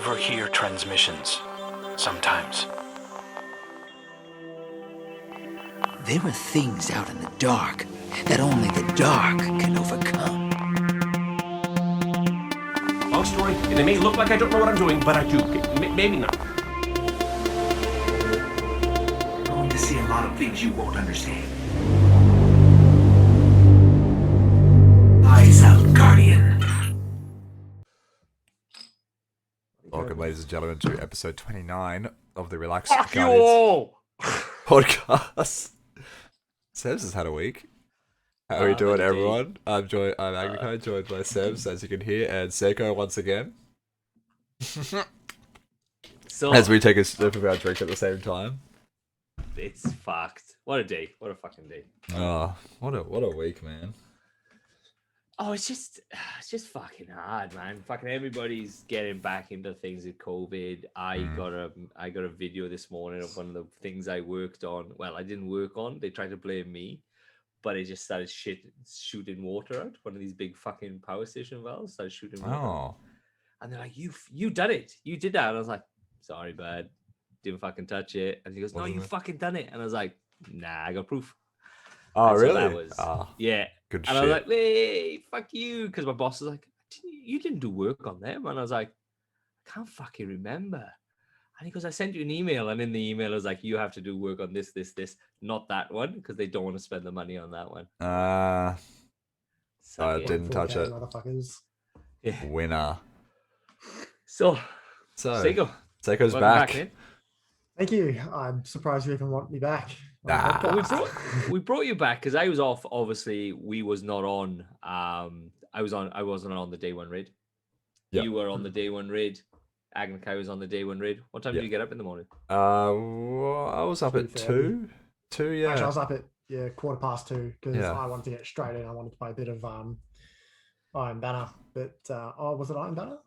overhear transmissions. Sometimes. There are things out in the dark that only the dark can overcome. Long story, and it may look like I don't know what I'm doing, but I do. Maybe not. You're going to see a lot of things you won't understand. Eyes out, Guardian. Welcome, ladies and gentlemen, to episode 29 of the Relaxed Fuck you Guardians all! podcast. Sebs has had a week. How are we doing, indeed. everyone? I'm Agnico, joined by Sebs, as you can hear, and Seiko once again. So, As we take a sip of our drink at the same time. it's fucked. What a day. What a fucking day. Oh, what a week, man. Oh, it's just fucking hard, man. Fucking everybody's getting back into things with COVID. I got a video this morning of one of the things I worked on. Well, I didn't work on. They tried to blame me, but it just started shooting water out. One of these big fucking power station valves started shooting water out. Oh, And they're like, you done it. You did that. And I was like, sorry, bud. Didn't fucking touch it. And he goes, no, Wasn't you it? fucking done it. And I was like, nah, I got proof. oh And so really? that was, yeah. Good And shit. I was like, hey, fuck you. Because my boss was like, you didn't do work on them. And I was like, I can't fucking remember. And he goes, I sent you an email. And in the email, it was like, you have to do work on this, not that one. Because they don't want to spend the money on that one. So, I yeah. didn't touch it. Motherfuckers. Yeah. Winner. So, So, Seiko, Seiko's welcome back. man. Thank you. I'm surprised you even want me back. Nah. Well, we brought you back because I was off. Obviously, we was not on. I wasn't on the day one raid. Yep. You were on the day one raid. Agnikai was on the day one raid. What time Yep. did you get up in the morning? Well, I was up at 2:30. 2, Actually, I yeah. was up at 2:15 because Yeah. I wanted to get straight in. I wanted to play a bit of Iron Banner, but was it Iron Banner?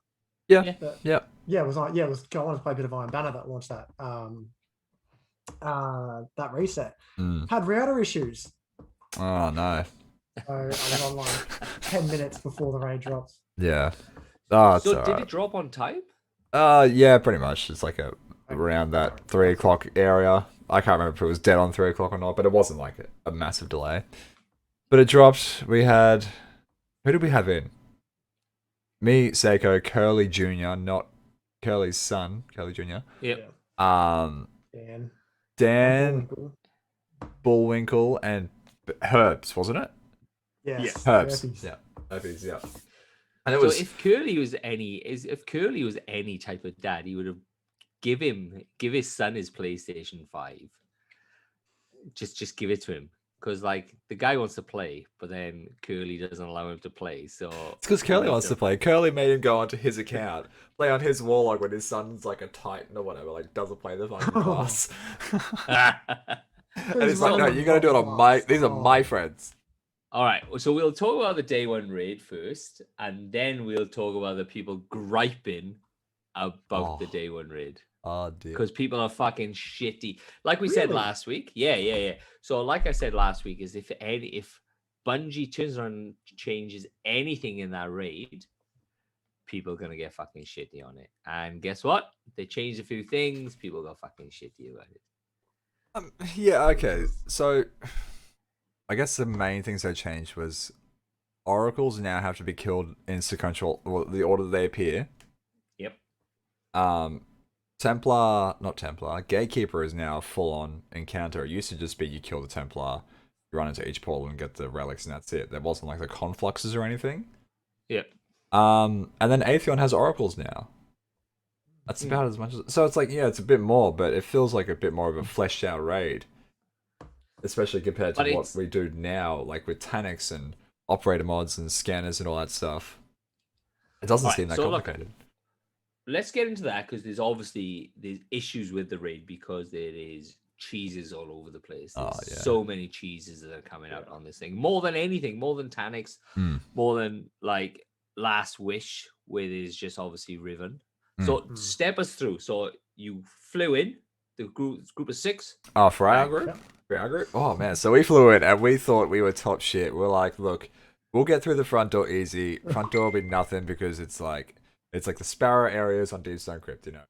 Yeah. But- Yeah. Yeah, it was. I wanted to play a bit of Iron Banner that launched that that reset. Mm. Had router issues, Oh no. so I was on like 10 minutes before the raid drops. Yeah. Oh, it's So did alright. it drop on time? Yeah, pretty much. It's like around that 3 o'clock area. I can't remember if it was dead on 3 o'clock or not, but it wasn't like a massive delay. But it dropped. We had, who did we have in? Me, Seiko, Curly Jr., not Curly's son, Curly Jr. Yep. Dan. Dan, Bullwinkle. Bullwinkle, and Herbs, wasn't it? Yes. Herbs. Herpes. Yeah. Herbs, yeah. And it So was, if Curly was any type of dad, he would have give his son his PlayStation 5. Just give it to him. Because like the guy wants to play, but then Curly doesn't allow him to play. So it's because Curly wants to play. Curly made him go onto his account, play on his wall, like when his son's like a Titan or whatever, like doesn't play the fucking class. And he's like, no, you gotta do it on my, these are my friends. All right, so we'll talk about the day one raid first, and then we'll talk about the people griping about the Oh. day one raid Oh dear. because people are fucking shitty. Like we said Really? last week, yeah. So, like I said last week, is if Bungie turns around and changes anything in that raid, people are gonna get fucking shitty on it. And guess what? They changed a few things. People got fucking shitty about it. Yeah, okay. So, I guess the main things they changed was oracles now have to be killed in sequential, well, the order they appear. Yep. Gatekeeper is now a full-on encounter. It used to just be you kill the Templar, you run into each portal and get the relics, and that's it. There wasn't like the confluxes or anything. Yep. And then Atheon has oracles now. That's about as much as. So it's like, yeah, it's a bit more, but it feels like a bit more of a fleshed out raid. Especially compared to But what it's- we do now, like with Tanix and operator mods and scanners and all that stuff. It doesn't Alright, seem that so look, complicated. Let's get into that because there's issues with the raid because there is cheeses all over the place. There's Oh, yeah. so many cheeses that are coming out on this thing. More than anything, more than Tanix, Hmm. more than like Last Wish, where there's just obviously Riven. So step us through. So you flew in the group of 6. Oh, for our group? Yep. For our group? Oh, man. So we flew in and we thought we were top shit. We're like, look, we'll get through the front door easy. Front door will be nothing because it's like It's like the Sparrow areas on Deepstone Crypt, you know.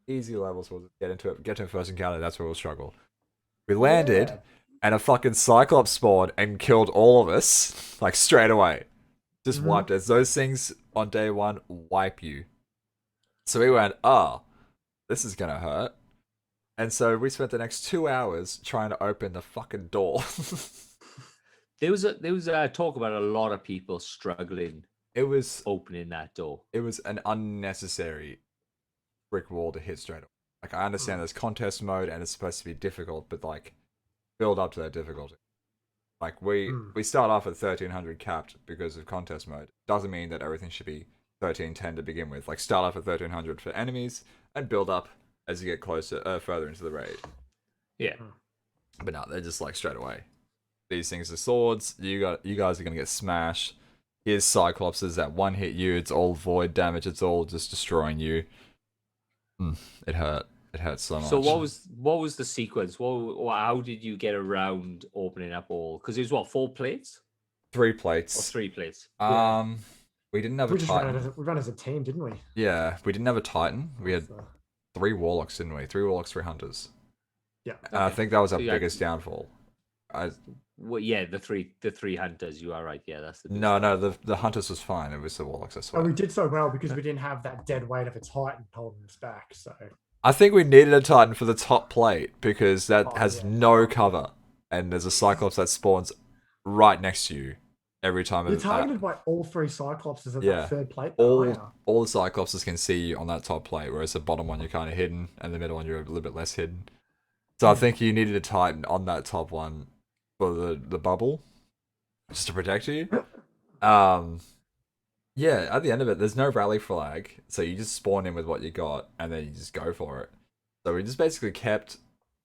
Easy levels, we'll just get to a first encounter, that's where we'll struggle. We landed, Yeah. and a fucking Cyclops spawned and killed all of us, like straight away. Just Mhm. wiped us. Those things on day one wipe you. So we went, oh, this is gonna hurt. And so we spent the next 2 hours trying to open the fucking door. There was a talk about a lot of people struggling it was opening that door. an unnecessary brick wall to hit straight away. Like I understand Mm. there's contest mode and it's supposed to be difficult, but like build up to that difficulty. Like we start off at 1300 capped because of contest mode. Doesn't mean that everything should be 1310 to begin with. Like start off at 1300 for enemies and build up as you get closer, further into the raid. Yeah. But no, they're just like straight away. These things are swords. You guys are gonna get smashed. Here's Cyclopses that one hit you. It's all void damage. It's all just destroying you. It hurt. It hurt so much. So what was the sequence? How did you get around opening up all? Because it was what, 4 plates 3 or plates. 3 plates? Yeah. We didn't have We a just ran Titan. we ran as a team, didn't we? Yeah, we didn't have a Titan. We had So, 3 Warlocks, didn't we? 3 Warlocks, 3 Hunters. yeah. I think that was our So you had- biggest downfall. Well, yeah, the three hunters. You are right. Yeah, that's the No, the Hunters was fine. It was the Warlocks, I And swear. we did so well because we didn't have that dead weight of a Titan holding us back. So I think we needed a Titan for the top plate because that Oh, has yeah. no cover. And there's a Cyclops that spawns right next to you every time. you're targeted by all 3 Cyclopses at yeah. that third plate. though, aren't you? all the Cyclopses can see you on that top plate, whereas the bottom one you're kind of hidden, and the middle one you're a little bit less hidden. So I think you needed a Titan on that top one for the bubble, just to protect you. Yeah, at the end of it, there's no rally flag, so you just spawn in with what you got, and then you just go for it. So we just basically kept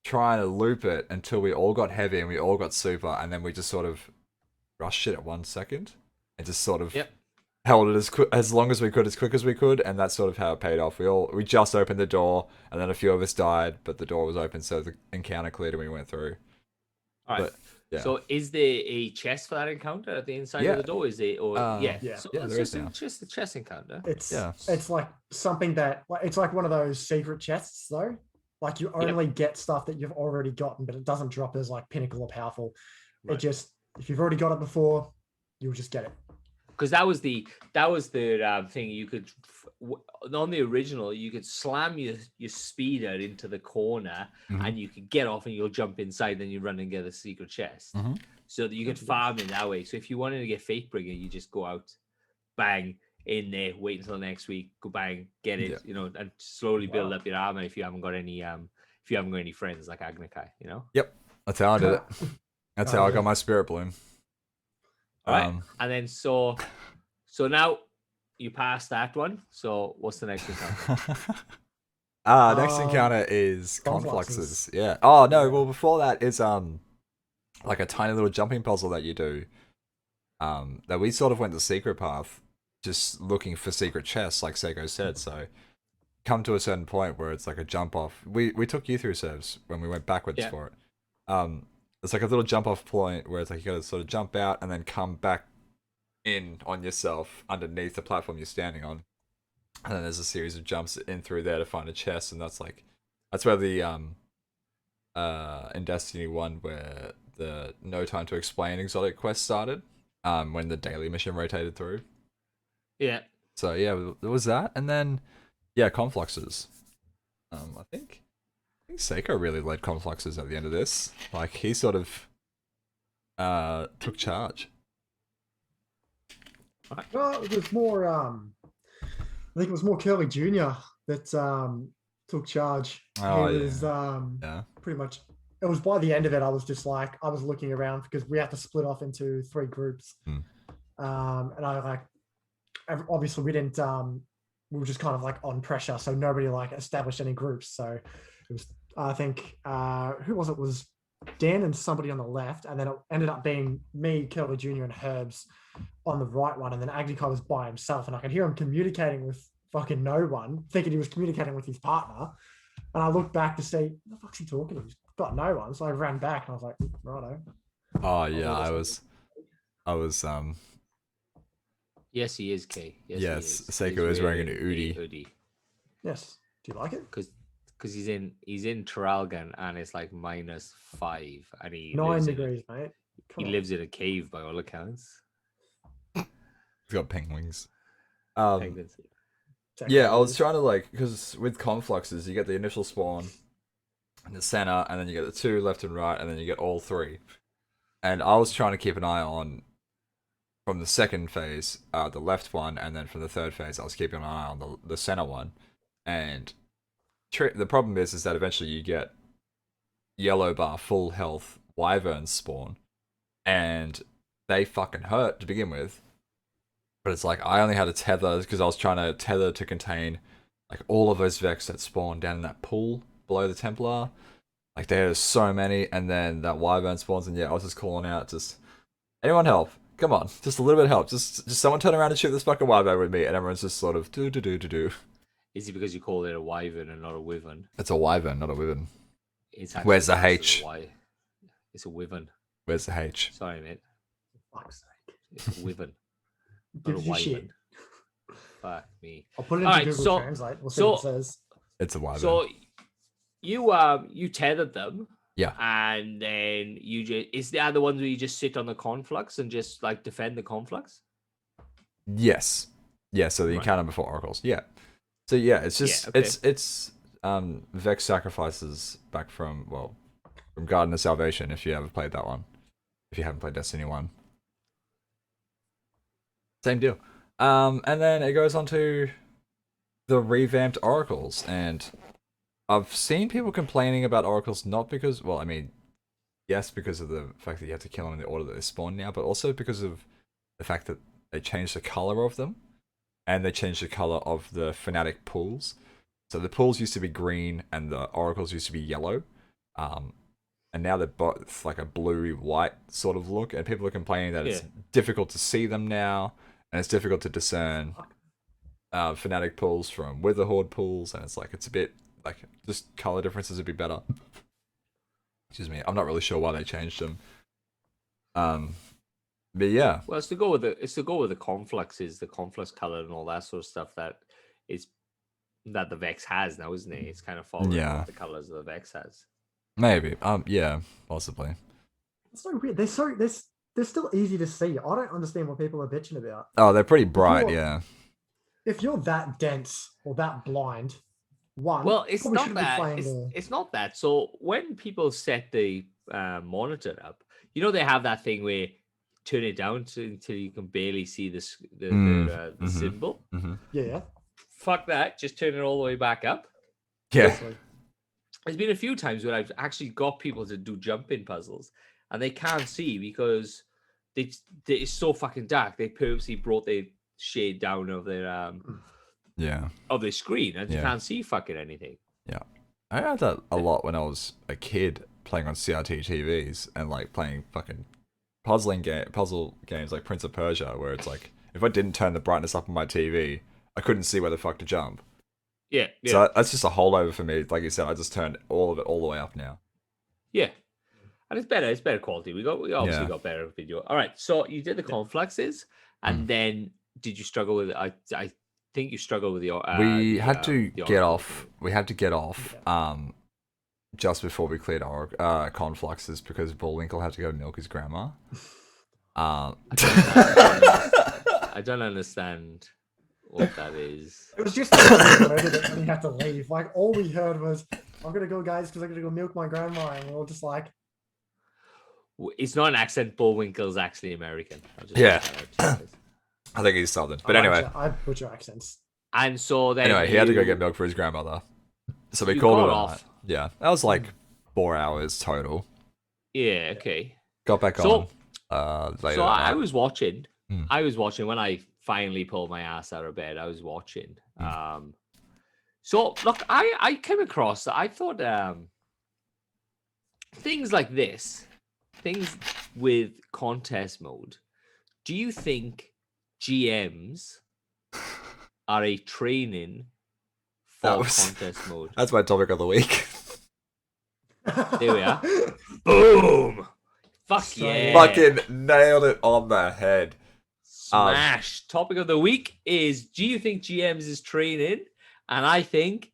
trying to loop it until we all got heavy and we all got super, and then we just sort of rushed it at 1 second and just sort of Yep. held it as long as we could, as quick as we could, and that's sort of how it paid off. We just opened the door, and then a few of us died, but the door was open, so the encounter cleared and we went through. All right. But yeah, So is there a chest for that encounter at the inside Yeah. of the door? Is it or yeah? Yeah. So Yeah, it's there is just now. just a chest encounter. Yeah. It's like something that it's like one of those secret chests though. Like you only get stuff that you've already gotten, but it doesn't drop as like pinnacle or powerful. It Right. just if you've already got it before, you'll just get it. Because that was the thing you could on the original you could slam your speeder into the corner Mhm. and you could get off and you'll jump inside, then you run and get a secret chest, Mhm. so that you could farm it that way. So if you wanted to get Fatebringer, you just go out, bang in there, wait until next week, go bang, get it, Yeah. you know, and slowly build Wow. up your armor if you haven't got any friends like Agnakai, you know. That's how I did it. That's how I yeah. got my Spirit Bloom. All right. Um, And then so now you passed that one. So what's the next encounter? Next Um, encounter is Confluxes. Confluxes. Yeah. Oh no, well before that is like a tiny little jumping puzzle that you do. That we sort of went the secret path, just looking for secret chests, like Seiko said. So come to a certain point where it's like a jump off. We took you through serves when we went backwards Yeah. for it. It's like a little jump off point where it's like you gotta sort of jump out and then come back in on yourself underneath the platform you're standing on. And then there's a series of jumps in through there to find a chest, and that's where the in Destiny 1 where the No Time to Explain exotic quest started. When the daily mission rotated through. Yeah. So yeah, there was that, and then yeah, Confluxes. I think Seiko really led Confluxes at the end of this. Like he sort of took charge. Well, it was more I think it was more Curly Jr. that took charge. Oh, He was Yeah. pretty much it was by the end of it, I was just like I was looking around because we have to split off into 3 groups. Hmm. And I like obviously we didn't we were just kind of like on pressure, so nobody like established any groups. So it was I think who was it? It was Dan and somebody on the left, and then it ended up being me, Curly Jr. and Herbs on the right one, and then Agnikai was by himself, and I could hear him communicating with fucking no one, thinking he was communicating with his partner. And I looked back to see what the fuck's he talking to? He's got no one. So I ran back and I was like, righto. Oh yeah, that's I was Yes, he is, Kay. Yes, Yes, he is. Seiko He's is wearing an wearing a hoodie. Yes. Do you like it? Because he's in Traralgon and it's like -5 and he 9 lives degrees, mate. he Come on. lives in a cave by all accounts. He's got penguins. Penguins. Yeah, I was trying to like, because with confluxes, you get the initial spawn in the center, and then you get the 2 left and right, and then you get all 3. And I was trying to keep an eye on from the second phase, the left one, and then from the third phase, I was keeping an eye on the center one. And the problem is that eventually you get yellow bar full health wyverns spawn, and they fucking hurt to begin with. But it's like I only had a tether because I was trying to tether to contain like all of those Vex that spawn down in that pool below the Templar. Like there's so many, and then that wyvern spawns, and yeah, I was just calling out, just anyone help. Come on, just a little bit of help. Just someone turn around and shoot this fucking wyvern with me, and everyone's just sort of do. Is it because you call it a wyvern and not a wyvern? It's a wyvern, not a wyvern. It's Where's the actually H? It's a wyvern. Where's the H? Sorry, mate. Fuck's sake. It's a wyvern. Gives you shit. wyvern. Fuck me. I'll put it into Alright, Google so- Translate. We'll see what it says. It's a wyvern. So you tethered them. Yeah. And then you just is the other ones where you just sit on the conflux and just like defend the conflux? Yes. Yeah, so the Right. encounter before oracles. Yeah. So yeah, it's just okay. it's Vex sacrifices back from Garden of Salvation, if you ever played that one. If you haven't played Destiny 1. Same deal. And then it goes on to the revamped oracles, and I've seen people complaining about oracles not because, well, I mean, yes, because of the fact that you have to kill them in the order that they spawn now, but also because of the fact that they changed the color of them, and they changed the color of the fanatic pools. So the pools used to be green, and the oracles used to be yellow, and now they're both like a bluey-white sort of look, and people are complaining that it's difficult to see them now, and it's difficult to discern fanatic pools from Witherhorde pools, and it's like it's a bit like just color differences would be better. Excuse me, I'm not really sure why they changed them. But yeah, Well, it's to go with the confluxes, the conflux color and all that sort of stuff that the Vex has now, isn't it? It's kind of following Yeah. what the colors of the Vex has. maybe. Yeah, possibly. It's so weird. They're still easy to see. I don't understand what people are bitching about. Oh, they're pretty bright. You're- Yeah. If you're that dense or that blind, Well, it's probably not shouldn't be that. playing It's, the- it's not that. So when people set the monitor up, they have that thing where turn it down until you can barely see the mhm. symbol. Yeah. Fuck that. Just turn it all the way back up. Yeah. Basically. There's been a few times where I've actually got people to do jump-in puzzles, and they can't see because it's so fucking dark. They purposely brought their shade down of their Yeah. screen, and you Yeah. can't see fucking anything. I had that a lot when I was a kid playing on CRT TVs and like playing fucking puzzle games like Prince of Persia, where it's like if I didn't turn the brightness up on my TV, I couldn't see where the fuck to jump. Yeah. So that's just a holdover for me. Like you said, I just turned all of it all the way up now. Yeah. And it's better quality. We obviously Yeah. got better video. All right. So you did the confluxes, and then did you struggle with I think you struggled with the We had to the get oracle. off. We had to get off. Just before we cleared our confluxes because Bullwinkle had to go milk his grandma. I don't understand what that is. It was just that we had to leave. Like all we heard was, "I'm gonna go, guys, because I'm gonna go milk my grandma," and we were just like, It's not an accent. Bullwinkle's actually American. I'll just Yeah. point that out to you guys. I think he's southern. But anyway, I butcher accents. And so then he had to go you- get milk for his grandmother. So we You called it called off. off. Yeah, that was like 4 hours total. Yeah. Okay. Got back So- on. Later So that I night. was watching. Hmm. I was watching when I finally pulled my ass out of bed. I was watching. So look, I came across. I thought things like this, things with contest mode. Do you think GMs are a training That for was- contest mode? That's my topic of the week. There we are. Boom! Fuck So- yeah! Fucking nailed it on the head. Smash. Topic of the week is: do you think GMs is training? And I think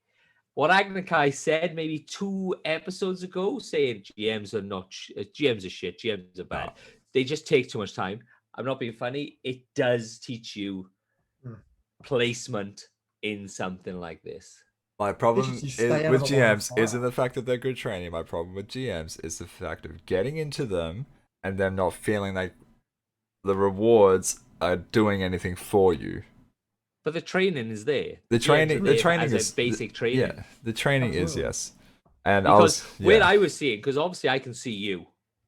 what Agnakai said maybe 2 episodes ago, saying GMs are not GMs are shit, GMs are bad. They just take too much time. I'm not being funny. It does teach you placement in something like this. My problem Teaches you is, stay out with of the line of GMs fire. isn't the fact that they're good training. My problem with GMs is the fact of getting into them and them not feeling like the rewards are doing anything for you. But the training is there. The training, GMs are the there training as is a basic training. Yeah, the training is, Absolutely. yes. And Because when yeah. I was seeing, because obviously I can see you,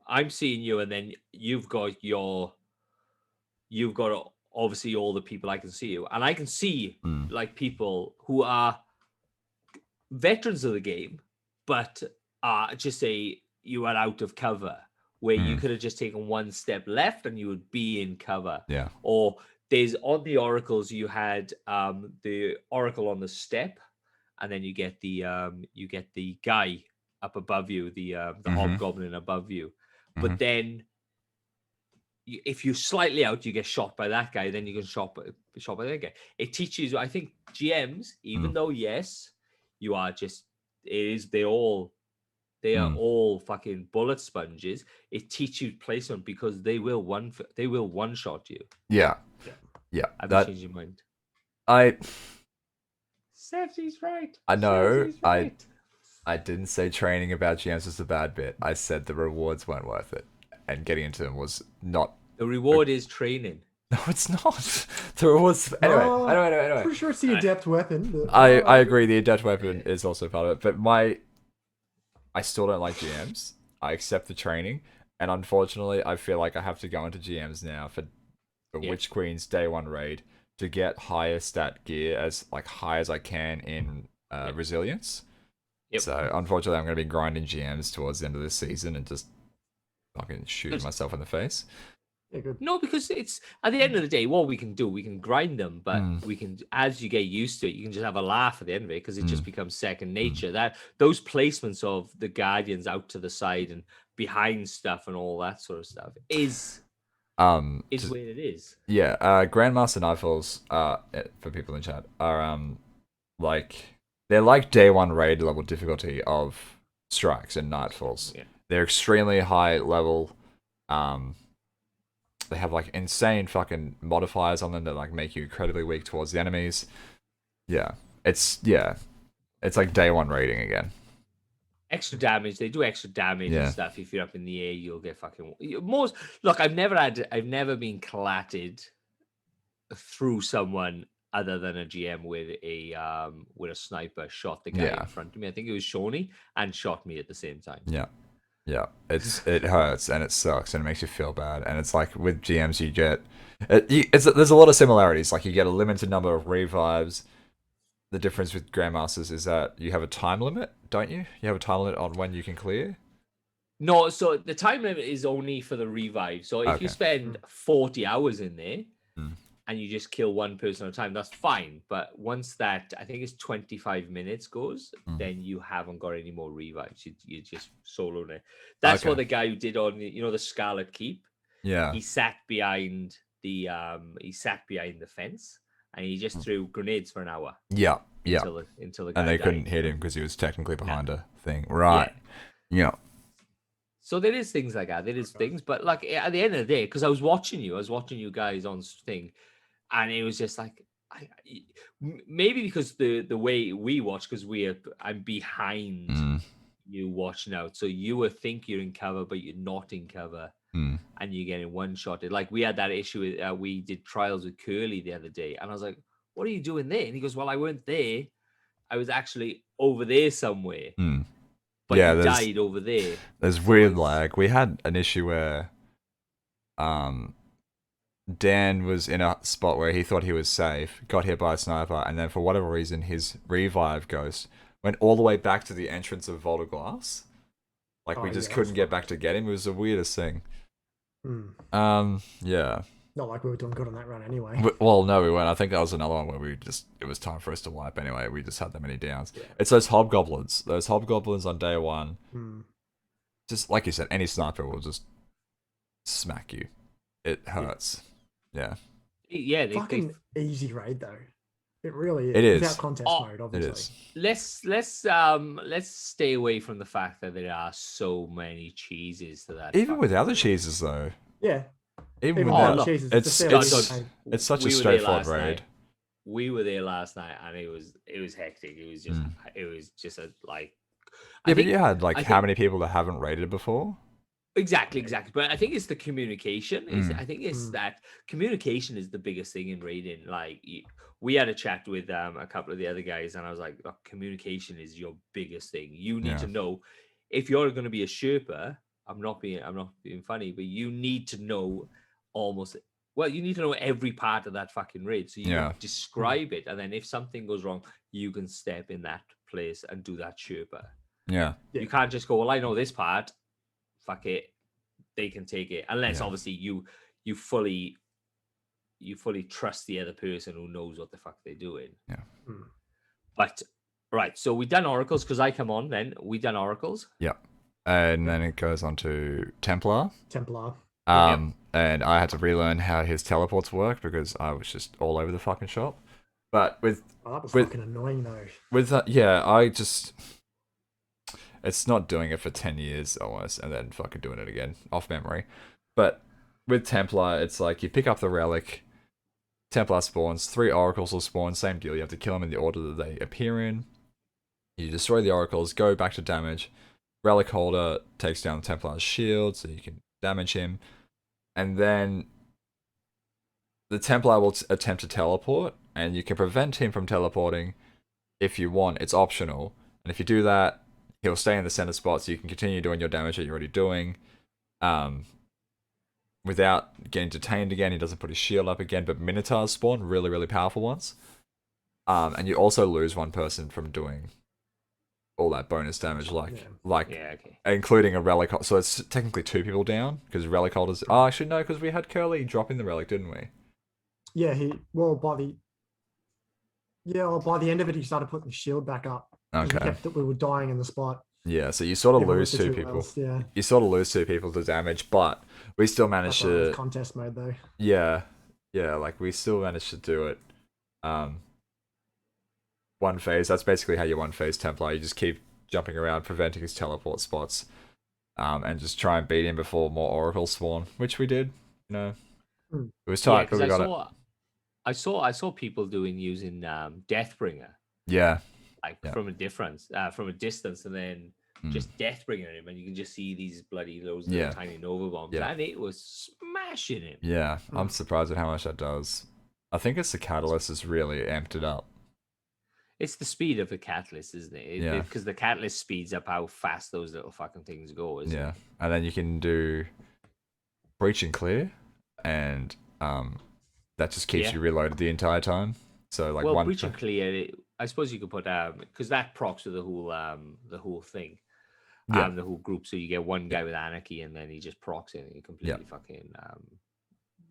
I'm seeing you, and then you've got obviously all the people I can see you, and I can see like people who are veterans of the game, but just say you are out of cover, where you could have just taken one step left and you would be in cover. Yeah. Or there's on the oracles you had the oracle on the step, and then you get the guy up above you, the hobgoblin above you. But then if you're slightly out, you get shot by that guy. Then you can shot by that guy. It teaches you. I think GMs, even though yes, you are just they are all fucking bullet sponges. It teaches you placement because they will one shot you. Yeah. Have you changed your mind? Safety's right. I know. Safety's right. I didn't say training about GMs was the bad bit. I said the rewards weren't worth it, and getting into them was not. The reward is training. No, it's not. The rewards. Anyway. Pretty sure it's the adept weapon. But, I agree. The adept weapon is also part of it, but I still don't like GMs. I accept the training, and unfortunately, I feel like I have to go into GMs now for Witch Queen's day 1 raid to get higher stat gear as high as I can in resilience. Yep. So unfortunately, I'm going to be grinding GMs towards the end of this season and just fucking shooting myself in the face. yeah, good. No, because it's at the end of the day, what we can do, we can grind them, but we can, as you get used to it, you can just have a laugh at the end of it because it just becomes second nature. That those placements of the guardians out to the side and behind stuff and all that sort of stuff is where it is. Yeah, Grandmaster Nightfalls, for people in chat, are they're like day 1 raid level difficulty of strikes and Nightfalls. Yeah. They're extremely high level. They have insane fucking modifiers on them that make you incredibly weak towards the enemies. It's like day 1 raiding again. Extra damage. They do extra damage Yeah. and stuff. If you're up in the air, you'll get fucking most. Look, I've never been collatted through someone other than a GM with a sniper shot the guy in front of me. I think it was Shawnee and shot me at the same time. Yeah. It hurts and it sucks and it makes you feel bad. And it's with GMs you get there's a lot of similarities. You get a limited number of revives. The difference with Grandmasters is that you have a time limit, don't you? You have a time limit on when you can clear? No, so the time limit is only for the revive. So if you spend 40 hours in there and you just kill one person at a time, that's fine. But once that, I think it's 25 minutes goes, then you haven't got any more revives. You just soloing it. That's what the guy who did on the Scarlet Keep. Yeah. He sat behind the fence and he just threw grenades for an hour. Yeah. Until the guy And they died. couldn't hit him because he was technically behind a thing. Right. Yeah. So there is things like that. There is things, but at the end of the day, because I was watching you guys on thing, and it was just maybe because the way we watch, because I'm behind you watching out, so you would think you're in cover, but you're not in cover, and you're getting one shotted. We had that issue. We did trials with Curly the other day, and I was like, "What are you doing there?" And he goes, "Well, I weren't there. I was actually over there somewhere." But Yeah, he there's- died over there. There's weird lag. We had an issue where Dan was in a spot where he thought he was safe, got hit by a sniper, and then for whatever reason his revive ghost went all the way back to the entrance of Vault of Glass. We just couldn't get back to get him. It was the weirdest thing. Yeah. Not like we were doing good on that run anyway. Well, no, we weren't. I think that was another one where it was time for us to wipe anyway. We just had that many downs. Yeah. It's those hobgoblins. Those hobgoblins on day 1. Just like you said, any sniper will just smack you. It hurts. Yeah. Yeah, Fucking easy raid though. It really is. It is. Without contest Oh, mode, It obviously. is. let's stay away from the fact that there are so many cheeses to that. Even fucking without the raid. cheeses, though. Yeah. Even Even without, without look, cheeses, it's a fairly it's easy raid. it's such a We were there straightforward last raid. night. We were there last night, and it was hectic. It was just a like. Yeah, but you had like I how think- many people that haven't raided before? Exactly. But I think it's the communication. I think it's Mm. that communication is the biggest thing in raiding. Like we had a chat with a couple of the other guys, and I was like, look, communication is your biggest thing. You need Yeah. to know if you're going to be a Sherpa. I'm not being funny, but you need to know almost. Well, you need to know every part of that fucking raid, so you Yeah. describe it, and then if something goes wrong, you can step in that place and do that Sherpa. Yeah. Yeah. You can't just go, well, I know this part. Fuck it, they can take it, unless Yeah. obviously you fully trust the other person who knows what the fuck they're doing. Yeah. Mm. But right, so we done oracles because I come on. Then we done oracles. Yeah. And then it goes on to Templar. Templar. And I had to relearn how his teleports work because I was just all over the fucking shop. But with Oh, that was With- fucking annoying though. yeah, it's not doing it for 10 years almost and then fucking doing it again off memory. But with Templar, it's like you pick up the relic, Templar spawns, 3 oracles will spawn, same deal. You have to kill them in the order that they appear in. You destroy the oracles, go back to damage. Relic holder takes down Templar's shield so you can damage him. And then the Templar will attempt to teleport, and you can prevent him from teleporting if you want. It's optional. And if you do that, he'll stay in the center spot so you can continue doing your damage that you're already doing. Without getting detained again, he doesn't put his shield up again, but Minotaurs spawn, really, really powerful ones. And you also lose one person from doing all that bonus damage, like Yeah, okay. including a relic. So it's technically 2 people down because relic holders. Oh, actually no, because we had Curly dropping the relic, didn't we? Yeah, by the end of it, he started putting the shield back up. 'cause Okay. we were dying in the spot. Yeah, so you sort of Everyone lose with the 2 two people. wells, yeah, You sort of lose 2 people to damage, but we still managed that's why it was to. contest mode though. Yeah, like we still managed to do it. One phase. That's basically how you one phase Templar. You just keep jumping around, preventing his teleport spots, and just try and beat him before more oracles spawn, which we did. You know, Hmm. it was Yeah, tight, but 'cause we got it. I saw people using Deathbringer Yeah, like Yeah. from a distance, and then Mm. just Deathbringer him, and you can just see these bloody those Yeah. little tiny Nova bombs, Yeah. and it was smashing him. yeah. I'm Hmm. surprised at how much that does. I think it's the catalyst has really amped it up. It's the speed of the catalyst, isn't it? Yeah. Because the catalyst speeds up how fast those little fucking things go. Isn't Yeah, it? and then you can do breach and clear, and that just keeps Yeah. you reloaded the entire time. So like well, one. breach and clear. I suppose you could put because that procs with the whole thing, Yeah. the whole group. So you get one guy with anarchy, and then he just procs it, and you completely fucking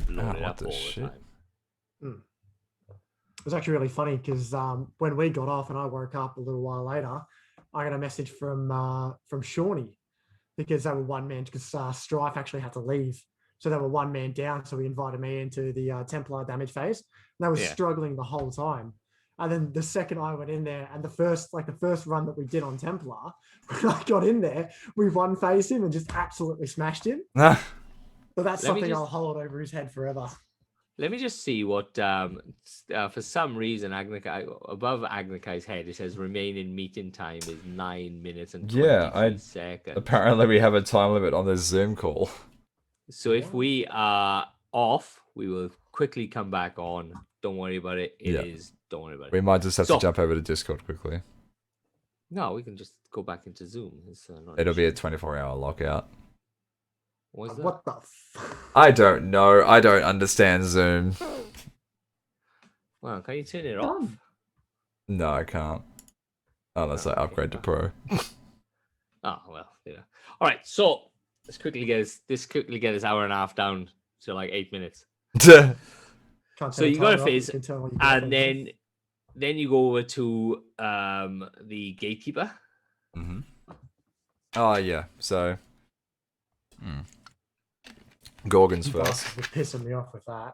load it what up the all shit? the time. It was actually really funny because when we got off and I woke up a little while later, I got a message from Shawnee because they were one man because Strife actually had to leave. So they were one man down. So he invited me into the Templar damage phase. And they were Yeah. struggling the whole time. And then the second I went in there and the first run that we did on Templar, when I got in there, we one phased him and just absolutely smashed him. So that's Let me something just- I'll hold over his head forever. Let me just see what for some reason above Agnikai's head it says remaining meeting time is 9 minutes and 23 seconds. Apparently, we have a time limit on this Zoom call. So if we are off, we will quickly come back on. Don't worry about it. Don't worry about it. We might just have So- to jump over to Discord quickly. No, we can just go back into Zoom. It's, not an It'll be a issue. 24-hour lockout. What is that? What the? I don't know. I don't understand Zoom. Well, can you turn it off? No, I can't. Unless I Okay, upgrade to fine. Pro. Oh well, yeah. All right, so let's quickly get this hour and a half down to like 8 minutes, Can't So turn you the gotta timer off, phase, you can tell when you and get then you go over to the gatekeeper. hmm Oh, yeah. So. Gorgons You first. bastards were pissing me off with that.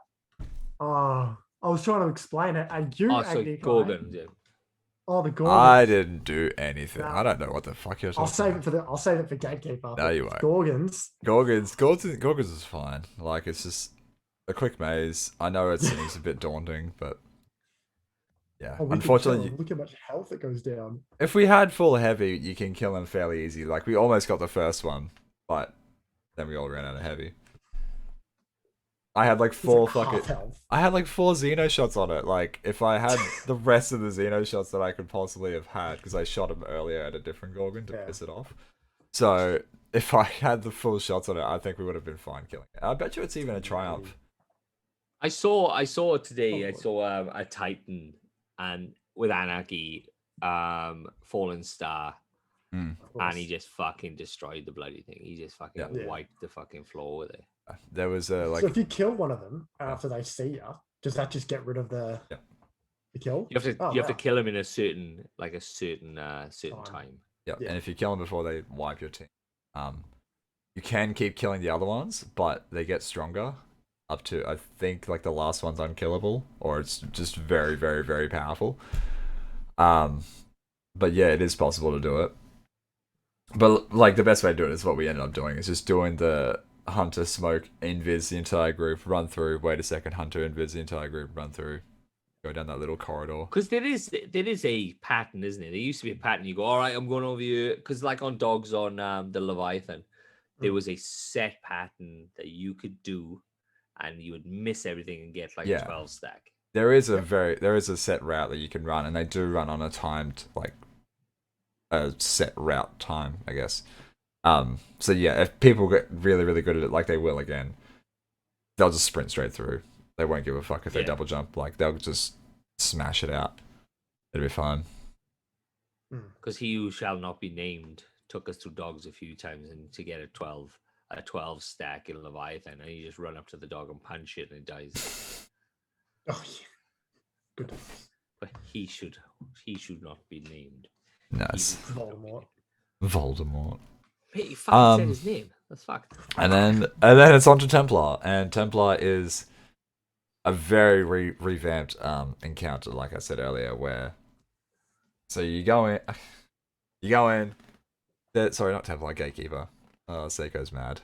Oh, I was trying to explain it, and you, Oh, so Agni, Gorgons, yeah. Oh, the Gorgons. I didn't do anything. Nah. I don't know what the fuck you're talking I'll save about. it for Gatekeeper. No, but you won't. Gorgons. Gorgons is fine. Like, it's just a quick maze. I know it seems a bit daunting, but yeah. Oh, we could Unfortunately, kill 'em. Look how much health it goes down. if we had full heavy, you can kill him fairly easy. Like, we almost got the first one, but then we all ran out of heavy. I had like It's four like half fucking. health. I had like 4 Xeno shots on it. Like, if I had the rest of the Xeno shots that I could possibly have had, because I shot him earlier at a different Gorgon to Yeah. piss it off. So, if I had the full shots on it, I think we would have been fine killing it. I bet you it's even a triumph. I saw it today. I Oh. saw a Titan and with Anarchy, Fallen Star, Of and course. he just fucking destroyed the bloody thing. He just fucking Yeah. wiped the fucking floor with it. There was a, like, So if you kill one of them after they see you, does that just get rid of the Yeah. the kill? You have to Oh, you have to wow. kill him in a certain certain Time. time. yeah, Yeah. and if you kill them before they wipe your team, you can keep killing the other ones, but they get stronger. Up to, I think, like the last one's unkillable, or it's just very, very, very powerful. But yeah, it is possible to do it. But like the best way to do it is what we ended up doing, is just doing the Hunter smoke invis the entire group, run through, wait a second, Hunter invis the entire group, run through, go down that little corridor. Because there is a pattern, isn't it? There used to be a pattern. You go, all right, I'm going over here. Because like on dogs on the Leviathan, there Mm. was a set pattern that you could do, and you would miss everything and get like Yeah. a 12 stack. There is a set route that you can run, and they do run on a timed, like, a set route time, I guess. So yeah, if people get really, really good at it, like they will again, they'll just sprint straight through. They won't give a fuck if they Yeah. double jump. Like, they'll just smash it out. It'll be fun. Because he who shall not be named took us through dogs a few times, and to get a 12 stack in Leviathan, and you just run up to the dog and punch it, and it dies. Oh, yeah. Good. But he should not be named. Nice. Voldemort. Voldemort. Hey, he fucking Um, said his name. That's fucked. And then it's on to Templar, and Templar is a very revamped encounter, like I said earlier, where so you go in, sorry, not Templar, Gatekeeper. Seiko's mad.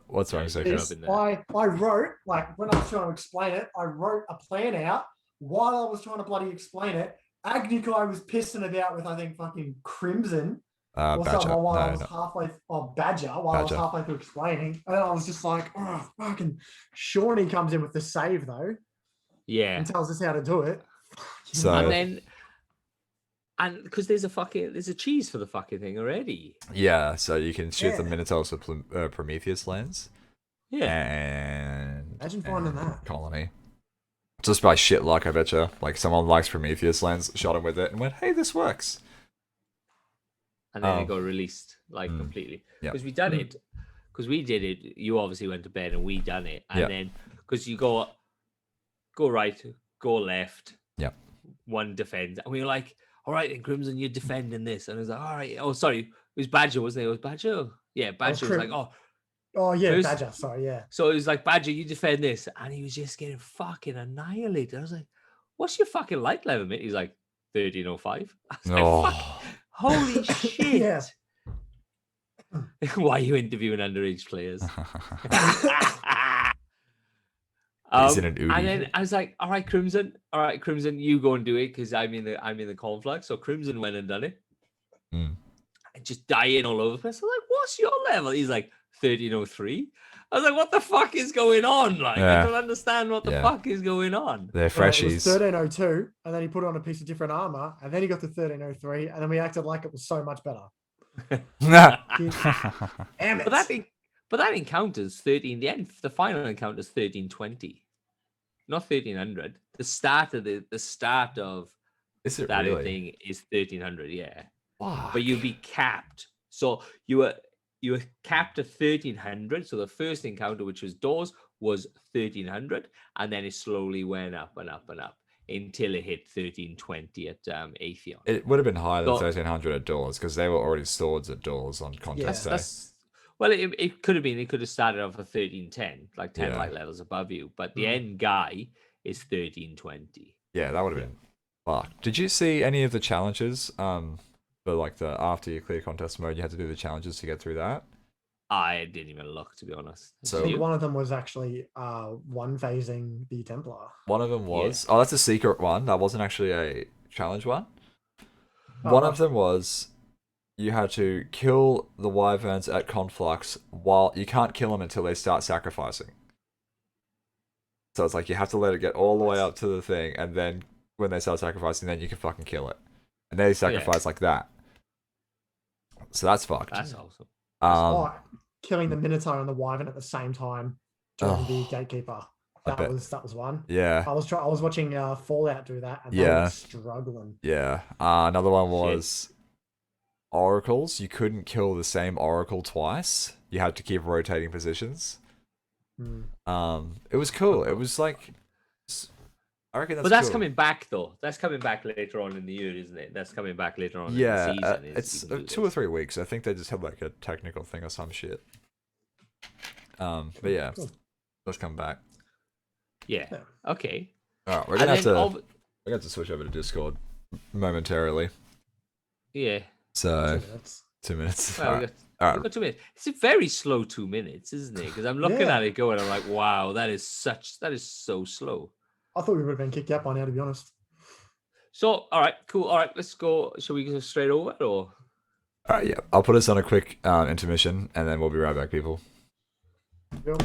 What's wrong, Yeah, Seiko? he's- This, in there. I wrote, like, when I was trying to explain it, I wrote a plan out while I was trying to bloody explain it. Agni Kai was pissing about with, I think, fucking Crimson or Badger. something while I No, was no. halfway, Badger, while I was Badger. halfway through explaining. And then I was just like, oh, fucking Shawnee comes in with the save, though, Yeah. and tells us how to do it. So- And then, and because there's a cheese for the fucking thing already. Yeah, so you can shoot the Yeah. Minotaurs with Prometheus lens. Yeah. And Imagine finding and that. Colony. Just by shit luck, I betcha. Like, someone likes Prometheus lens, shot him with it, and went, "Hey, this works." And then Oh. it got released like Mm. completely. Yeah. Because we done Mm. it. Because we did it. You obviously went to bed and we done it. And Yeah. then because you go right, go left. Yeah. One defends. And we were like, all right, then Crimson, you're defending this. And I was like, all right. Oh, sorry. It was Badger, wasn't it? It was Badger. Yeah, Badger was like, Crim- oh. Oh, yeah, Who's- Badger. Sorry, yeah. So it was like, Badger, you defend this. And he was just getting fucking annihilated. I was like, what's your fucking light level, mate? He's like, 1305. I was like, fuck, Oh, holy shit. Yeah. Why are you interviewing underage players? He's in an Udi. And then I was like, all right, Crimson, you go and do it because I'm in the conflict. So Crimson went and done it. Mm. And just dying all over the place. I was like, what's your level? He's like 1303. I was like, what the fuck is going on? Like, Yeah. I don't understand what the Yeah. fuck is going on. They're Well, it was freshies. 1302, and then he put on a piece of different armor, and then he got to 1303, and then we acted like it was so much better. Damn it. But that encounter's 13. The final encounter is 1320, not 1300. The start of Is it that really? thing is 1300. Yeah. Fuck. But you'd be capped. So you were capped at 1300. So the first encounter, which was doors, was 1300, and then it slowly went up and up and up until it hit 1320 at Atheon. It would have been higher than So- 1300 at doors because they were already swords at doors on contest day. Well, it could have been. It could have started off at 1310, like 10 Yeah. light levels above you, but the Mm. end guy is 1320. Yeah, that would have been. Fuck. Did you see any of the challenges? For like the after you clear contest mode, you had to do the challenges to get through that. I didn't even look, to be honest. So- I Did think you? one of them was actually one phasing the Templar. One of them Yeah. was that's a secret one. That wasn't actually a challenge one. Oh, One right. of them was you had to kill the wyverns at Conflux while you can't kill them until they start sacrificing. So it's like you have to let it get all the way up to the thing, and then when they start sacrificing, then you can fucking kill it. And they sacrifice like that. So that's fucked. That's awesome. Oh, killing the Minotaur and the Wyvern at the same time during the Oh, Gatekeeper. I bet. That was one. yeah. I was watching Fallout do that, and they Yeah. were struggling. Yeah. Another one Shit. was oracles. You couldn't kill the same oracle twice. You had to keep rotating positions. Hmm. It was cool. It was like, I reckon that's. But that's cool. coming back, though. That's coming back later on in the year, isn't it? That's coming back later on Yeah, in the season. it's you can do 2 or this. 3 weeks. I think they just had like a technical thing or some shit. But yeah, Cool. let's come back. Yeah. Yeah. Okay. All right, we're And gonna have then to of- we're gonna have to switch over to Discord momentarily. yeah. So 2 minutes. 2 minutes. Well, All we right. got, All we right. got 2 minutes. It's a very slow 2 minutes, isn't it? Because I'm looking Yeah. at it going, I'm like, wow, that is so slow. I thought we would have been kicked out by now, to be honest. So, all right, cool. All right, let's go. Shall we go straight over it, or? All right, yeah. I'll put us on a quick intermission, and then we'll be right back, people. Bill?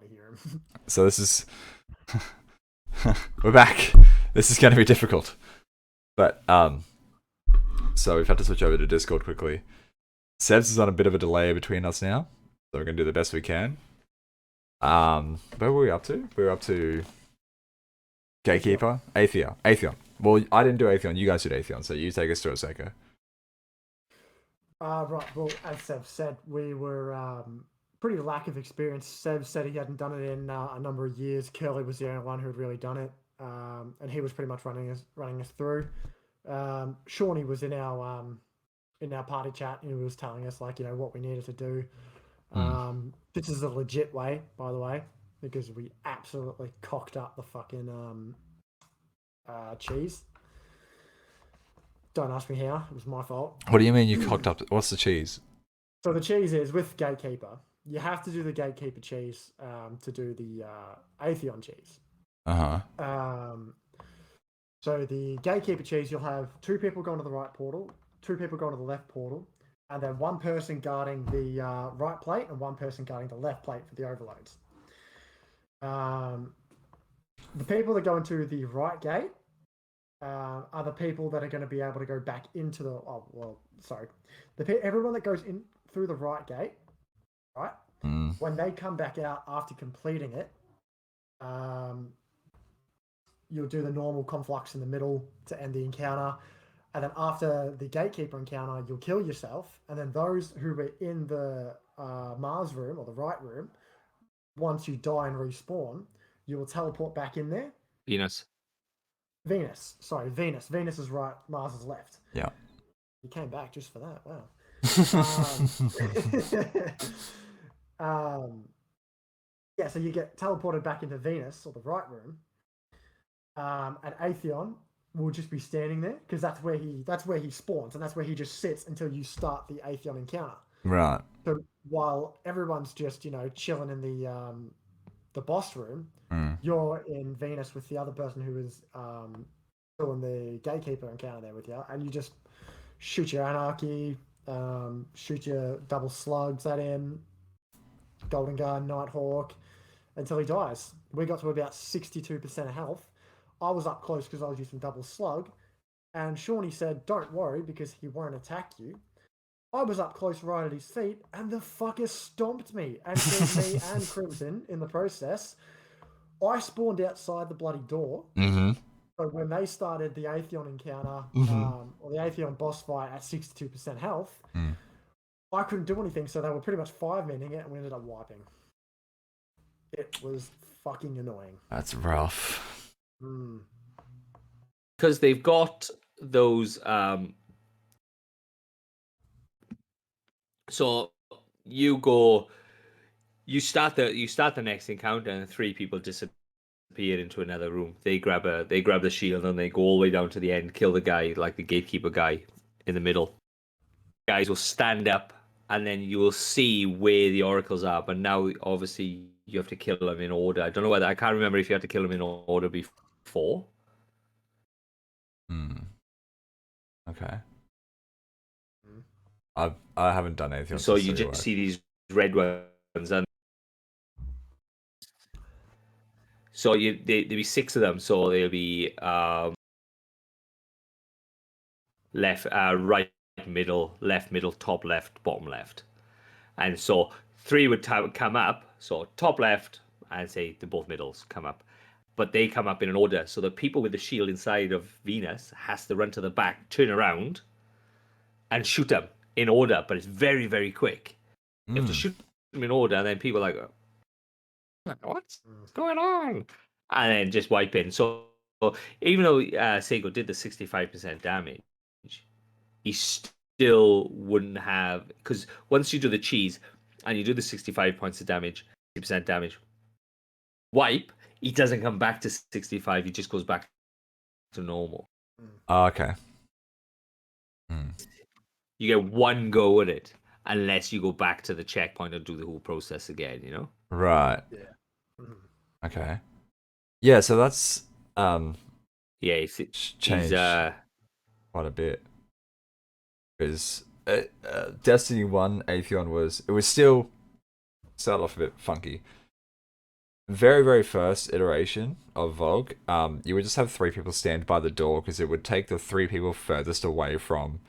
to hear him. So this is we're back. This is going to be difficult, but so we've had to switch over to Discord quickly. Sebs is on a bit of a delay between us now, so we're going to do the best we can. Where were we up to? We were up to Gatekeeper, Atheon. Well, I didn't do Atheon. You guys did Atheon, so you take us through it, Seiko. Right. Well, as Seb said, we were pretty lack of experience. Seb said he hadn't done it in a number of years. Curly was the only one who had really done it, and he was pretty much running us through. Shawnee was in our party chat, and he was telling us like what we needed to do. This is a legit way, by the way, because we absolutely cocked up the fucking cheese. Don't ask me how. It was my fault. What do you mean you cocked up? What's the cheese? So the cheese is with Gatekeeper. You have to do the Gatekeeper cheese to do the Atheon cheese. So the Gatekeeper cheese, you'll have 2 people going to the right portal, 2 people going to the left portal, and then 1 person guarding the right plate and 1 person guarding the left plate for the overloads. The people that go into the right gate are the people that are going to be able to go back into the. Oh well, sorry. Everyone that goes in through the right gate, right? When they come back out after completing it, you'll do the normal conflux in the middle to end the encounter. And then after the Gatekeeper encounter, you'll kill yourself. And then those who were in the Mars room or the right room, once you die and respawn, you will teleport back in there. Venus. Sorry, Venus. Venus is right, Mars is left. Yeah. You came back just for that. Wow. Yeah, so you get teleported back into Venus or the right room. And Atheon will just be standing there because that's where he spawns, and that's where he just sits until you start the Atheon encounter. Right. So while everyone's just chilling in the boss room, you're in Venus with the other person who is doing the Gatekeeper encounter there with you, and you just shoot your Anarchy, shoot your double slugs at him, Golden Gun, Nighthawk, until he dies. We got to about 62% health. I was up close because I was using double slug, and Shawnee said, "Don't worry because he won't attack you." I was up close right at his feet, and the fucker stomped me and killed me and Crimson in the process. I spawned outside the bloody door. So when they started the Atheon encounter, or the Atheon boss fight at 62% health, I couldn't do anything, so they were pretty much 5-manning it, and we ended up wiping. It was fucking annoying. That's rough. Because they've got those so you start the next encounter and 3 people disappear into another room. They grab the shield and they go all the way down to the end, kill the guy, like the Gatekeeper guy in the middle. Guys will stand up and then you will see where the oracles are, but now obviously you have to kill them in order. I don't know I can't remember if you have to kill them in order before. Okay. I haven't done anything. So you just see these red ones, and so there'll be 6 of them. So there'll be left, right, middle, left, middle, top left, bottom left, and so 3 would come up. So top left, and say the both middles come up. But they come up in an order. So the people with the shield inside of Venus has to run to the back, turn around, and shoot them in order. But it's very, very quick. You have to shoot them in order, and then people are like, what's going on? And then just wipe in. So even though Seiko did the 65% damage, he still wouldn't have... Because once you do the cheese, and you do the 65 points of damage, 60% damage, wipe... He doesn't come back to 65. He just goes back to normal. Okay. You get 1 go at it, unless you go back to the checkpoint and do the whole process again. Right. Yeah. Okay. Yeah. So that's yeah. He's changed quite a bit because Destiny 1 Atheon was still started off a bit funky. very, very first iteration of Vogue, you would just have 3 people stand by the door because it would take the 3 people furthest away from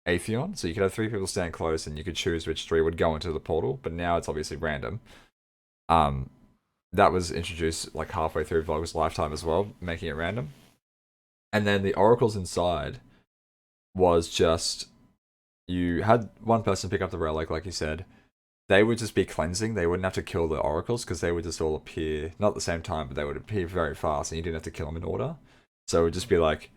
Atheon. So you could have 3 people stand close and you could choose which 3 would go into the portal, but now it's obviously random. That was introduced like halfway through Vogue's lifetime as well, making it random. And then the oracles inside was just, you had one person pick up the relic, like you said. They would just be cleansing. They wouldn't have to kill the oracles because they would just all appear, not at the same time, but they would appear very fast and you didn't have to kill them in order. So it would just be like,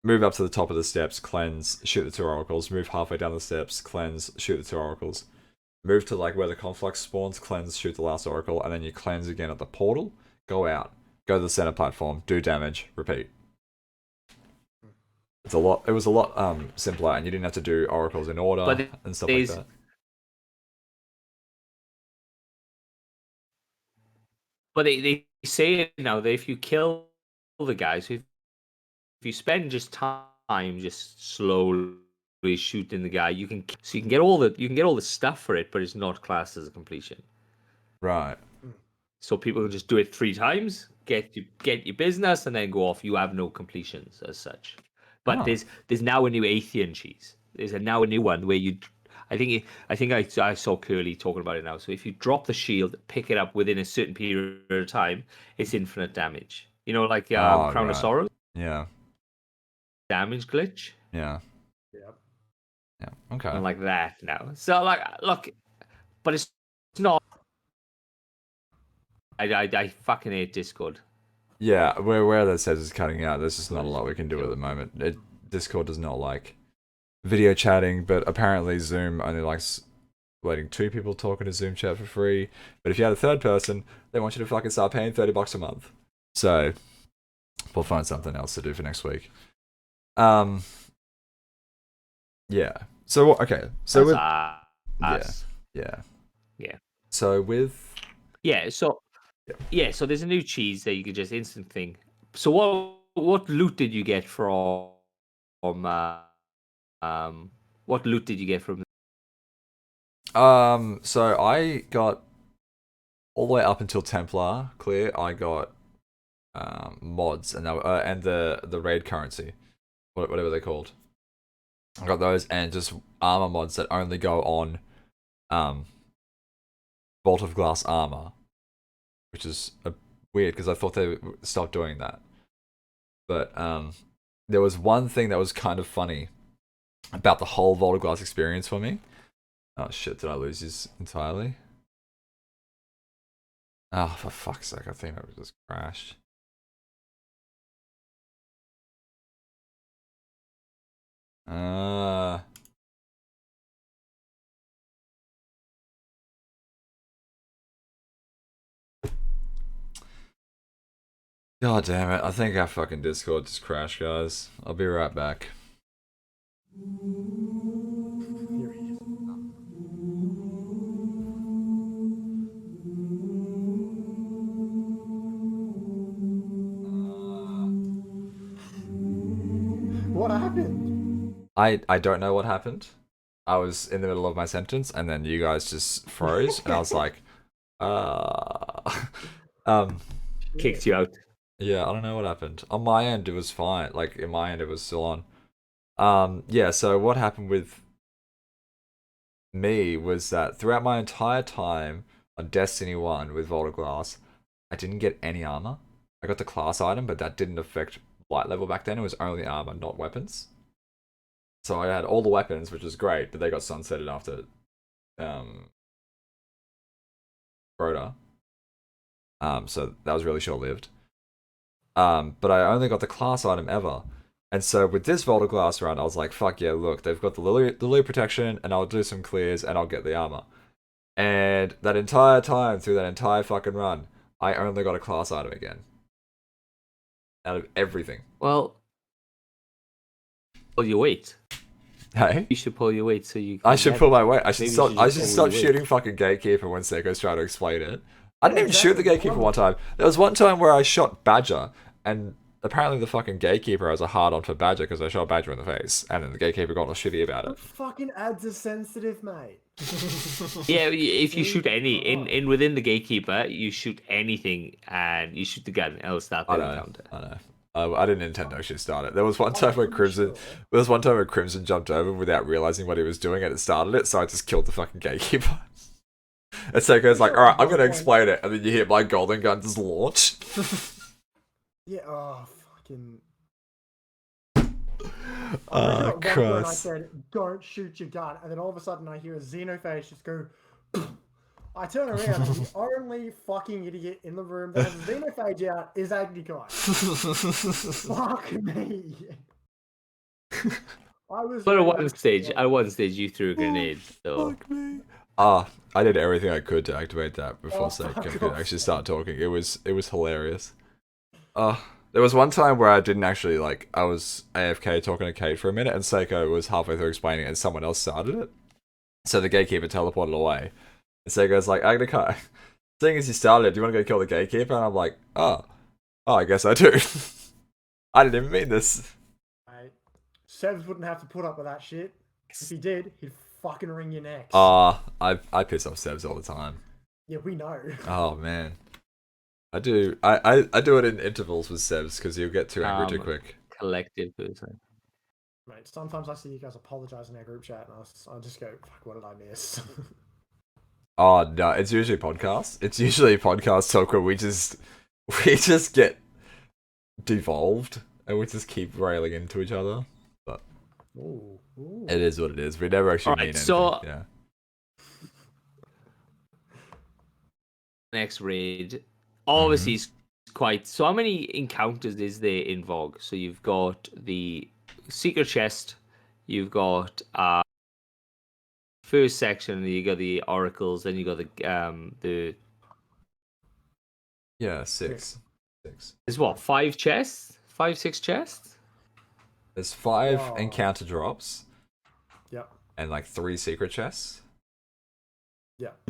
move up to the top of the steps, cleanse, shoot the 2 oracles, move halfway down the steps, cleanse, shoot the 2 oracles. Move to like where the conflux spawns, cleanse, shoot the last oracle, and then you cleanse again at the portal, go out, go to the center platform, do damage, repeat. It was a lot simpler, and you didn't have to do oracles in order and stuff like that. But they say now that if you kill the guys, if you spend just time just slowly shooting the guy, you can get all the stuff for it, but it's not classed as a completion. Right. So people can just do it 3 times, get your business, and then go off. You have no completions as such. But there's now a new Atheon cheese. There's now a new one where you, I think I saw Curly talking about it now. So if you drop the shield, pick it up within a certain period of time, it's infinite damage. You know, like Crown of Sorrow. Yeah. Damage glitch. Yeah. Yep. Yeah. Okay. And like that now. So like, look, but it's not. I fucking hate Discord. Yeah, where that says it's cutting out, there's just not a lot we can do at the moment. Discord does not like video chatting, but apparently Zoom only likes letting 2 people talk in a Zoom chat for free. But if you had a 3rd person, they want you to fucking start paying $30 a month. So we'll find something else to do for next week. Yeah. So okay. So with us. Yeah. Yeah. So with so there's a new cheese that you can just instant thing. So what loot did you get from what loot did you get from? So I got all the way up until Templar clear. I got mods and the raid currency, whatever they're called. I got those and just armor mods that only go on Vault of Glass armor, which is weird because I thought they stopped doing that. But there was one thing that was kind of funny about the whole Vault of Glass experience for me. Oh shit, did I lose this entirely? Oh, for fuck's sake, I think I just crashed. God damn it, I think our fucking Discord just crashed, guys. I'll be right back. Here he is. What happened? I don't know what happened. I was in the middle of my sentence and then you guys just froze and I was like, Kicked you out. Yeah, I don't know what happened. On my end, it was fine. Like, in my end, it was still on. Yeah, so what happened with me was that throughout my entire time on Destiny 1 with Vault of Glass, I didn't get any armor. I got the class item, but that didn't affect light level back then. It was only armor, not weapons. So I had all the weapons, which was great, but they got sunsetted after Crota. So that was really short-lived. But I only got the class item ever. And so with this Vault of Glass run, I was like, fuck yeah, look, they've got the Lily protection, and I'll do some clears, and I'll get the armor. And that entire time, through that entire fucking run, I only got a class item again. Out of everything. Well, pull your weight. Hey? You should pull your weight so you. I should pull my weight. I should Maybe stop. you should I just should pull stop your shooting fucking Gatekeeper when Seiko's trying to explain it. I didn't Yeah, even shoot the exactly. Gatekeeper one time. There was one time where I shot Badger, and apparently the fucking gatekeeper has a hard on for Badger because I shot Badger in the face, and then the gatekeeper got all shitty about it. Fucking ads are sensitive, mate. Yeah, if you shoot Jesus any Christ. in within the gatekeeper, you shoot anything and you shoot the gun, it'll start the I know. encounter. I know. I didn't intend to actually start it. There was one time where pretty Crimson, sure. there was one time where Crimson jumped over without realizing what he was doing, and it started it. So I just killed the fucking gatekeeper. And so goes like, "All right, I'm gonna explain it," and then you hear my golden gun just launch. Yeah, oh, fucking. Oh, At one point I Christ. said, "Don't shoot your gun," and then all of a sudden I hear a Xenophage just go. I turn around and the only fucking idiot in the room that has a Xenophage out is Agnikai. Fuck me. I was. But ready at one stage, you threw a Oh, grenade. So Fuck me. I did everything I could to activate that before Oh, Sake fuck could off, actually man. start talking. It was hilarious. There was one time where I didn't actually I was AFK talking to Kate for a minute, and Seiko was halfway through explaining it, and someone else started it. So the gatekeeper teleported away. And Seiko's like, Agnikai, seeing as you started it, do you want to go kill the gatekeeper? And I'm like, oh, I guess I do. I didn't even mean this. Mate, Sebs wouldn't have to put up with that shit. If he did, he'd fucking wring your necks. I piss off Sebs all the time. Yeah, we know. Oh man, I do. I do it in intervals with Sebs because he'll get too angry too quick. collective person. Mate, sometimes I see you guys apologize in our group chat, and I just go, "Fuck, what did I miss?" Oh no, it's usually podcasts. It's usually podcast talk where we just get devolved and we just keep railing into each other. Ooh, ooh. It is what it is. We never actually Alright, mean anything. so- Yeah. Next raid, obviously, is quite. So, how many encounters is there in Vogue? So, you've got the secret chest, you've got first section, you got the oracles, then you got the Yeah, six. there's what 5 chests, 6 chests. There's 5 Wow. encounter drops Yep. and 3 secret chests.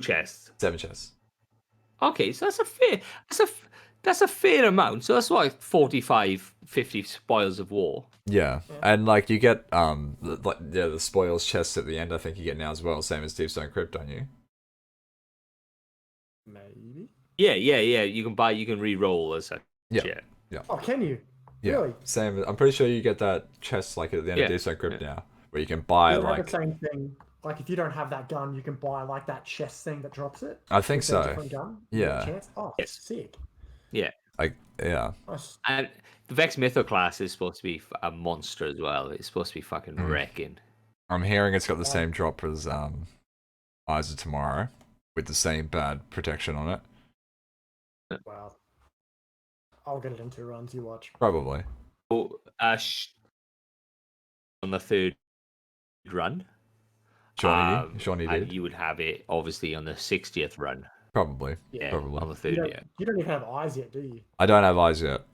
Chests. 7 chests. Okay, so that's a fair amount. So that's like 45, 50 spoils of war. Yeah, and you get the spoils chests at the end. I think you get now as well, same as Deepstone Crypt, don't you? Maybe. Yeah. You can re-roll as a Yeah. yeah. Oh, can you? Yeah, Really? same. I'm pretty sure you get that chest at the end Yeah, of Deepstone Crypt now, where you can buy You don't have the same thing. Like, if you don't have that gun, you can buy that chest thing that drops it. I think It's a so. different gun. You get a Yeah. chance. Oh, Yes. sick. Yeah. Yeah. Nice. And the Vex Mytho class is supposed to be a monster as well. It's supposed to be fucking Mm. wrecking. I'm hearing it's got the same drop as Eyes of Tomorrow, with the same bad protection on it. Wow. I'll get it in 2 runs. You watch. Probably. So, on the 3rd run, Shawnee and did. you would have it obviously on the 60th run. Probably. Yeah, Probably. on the You 3rd. don't, Yeah. you don't even have eyes yet, do you? I don't have eyes yet.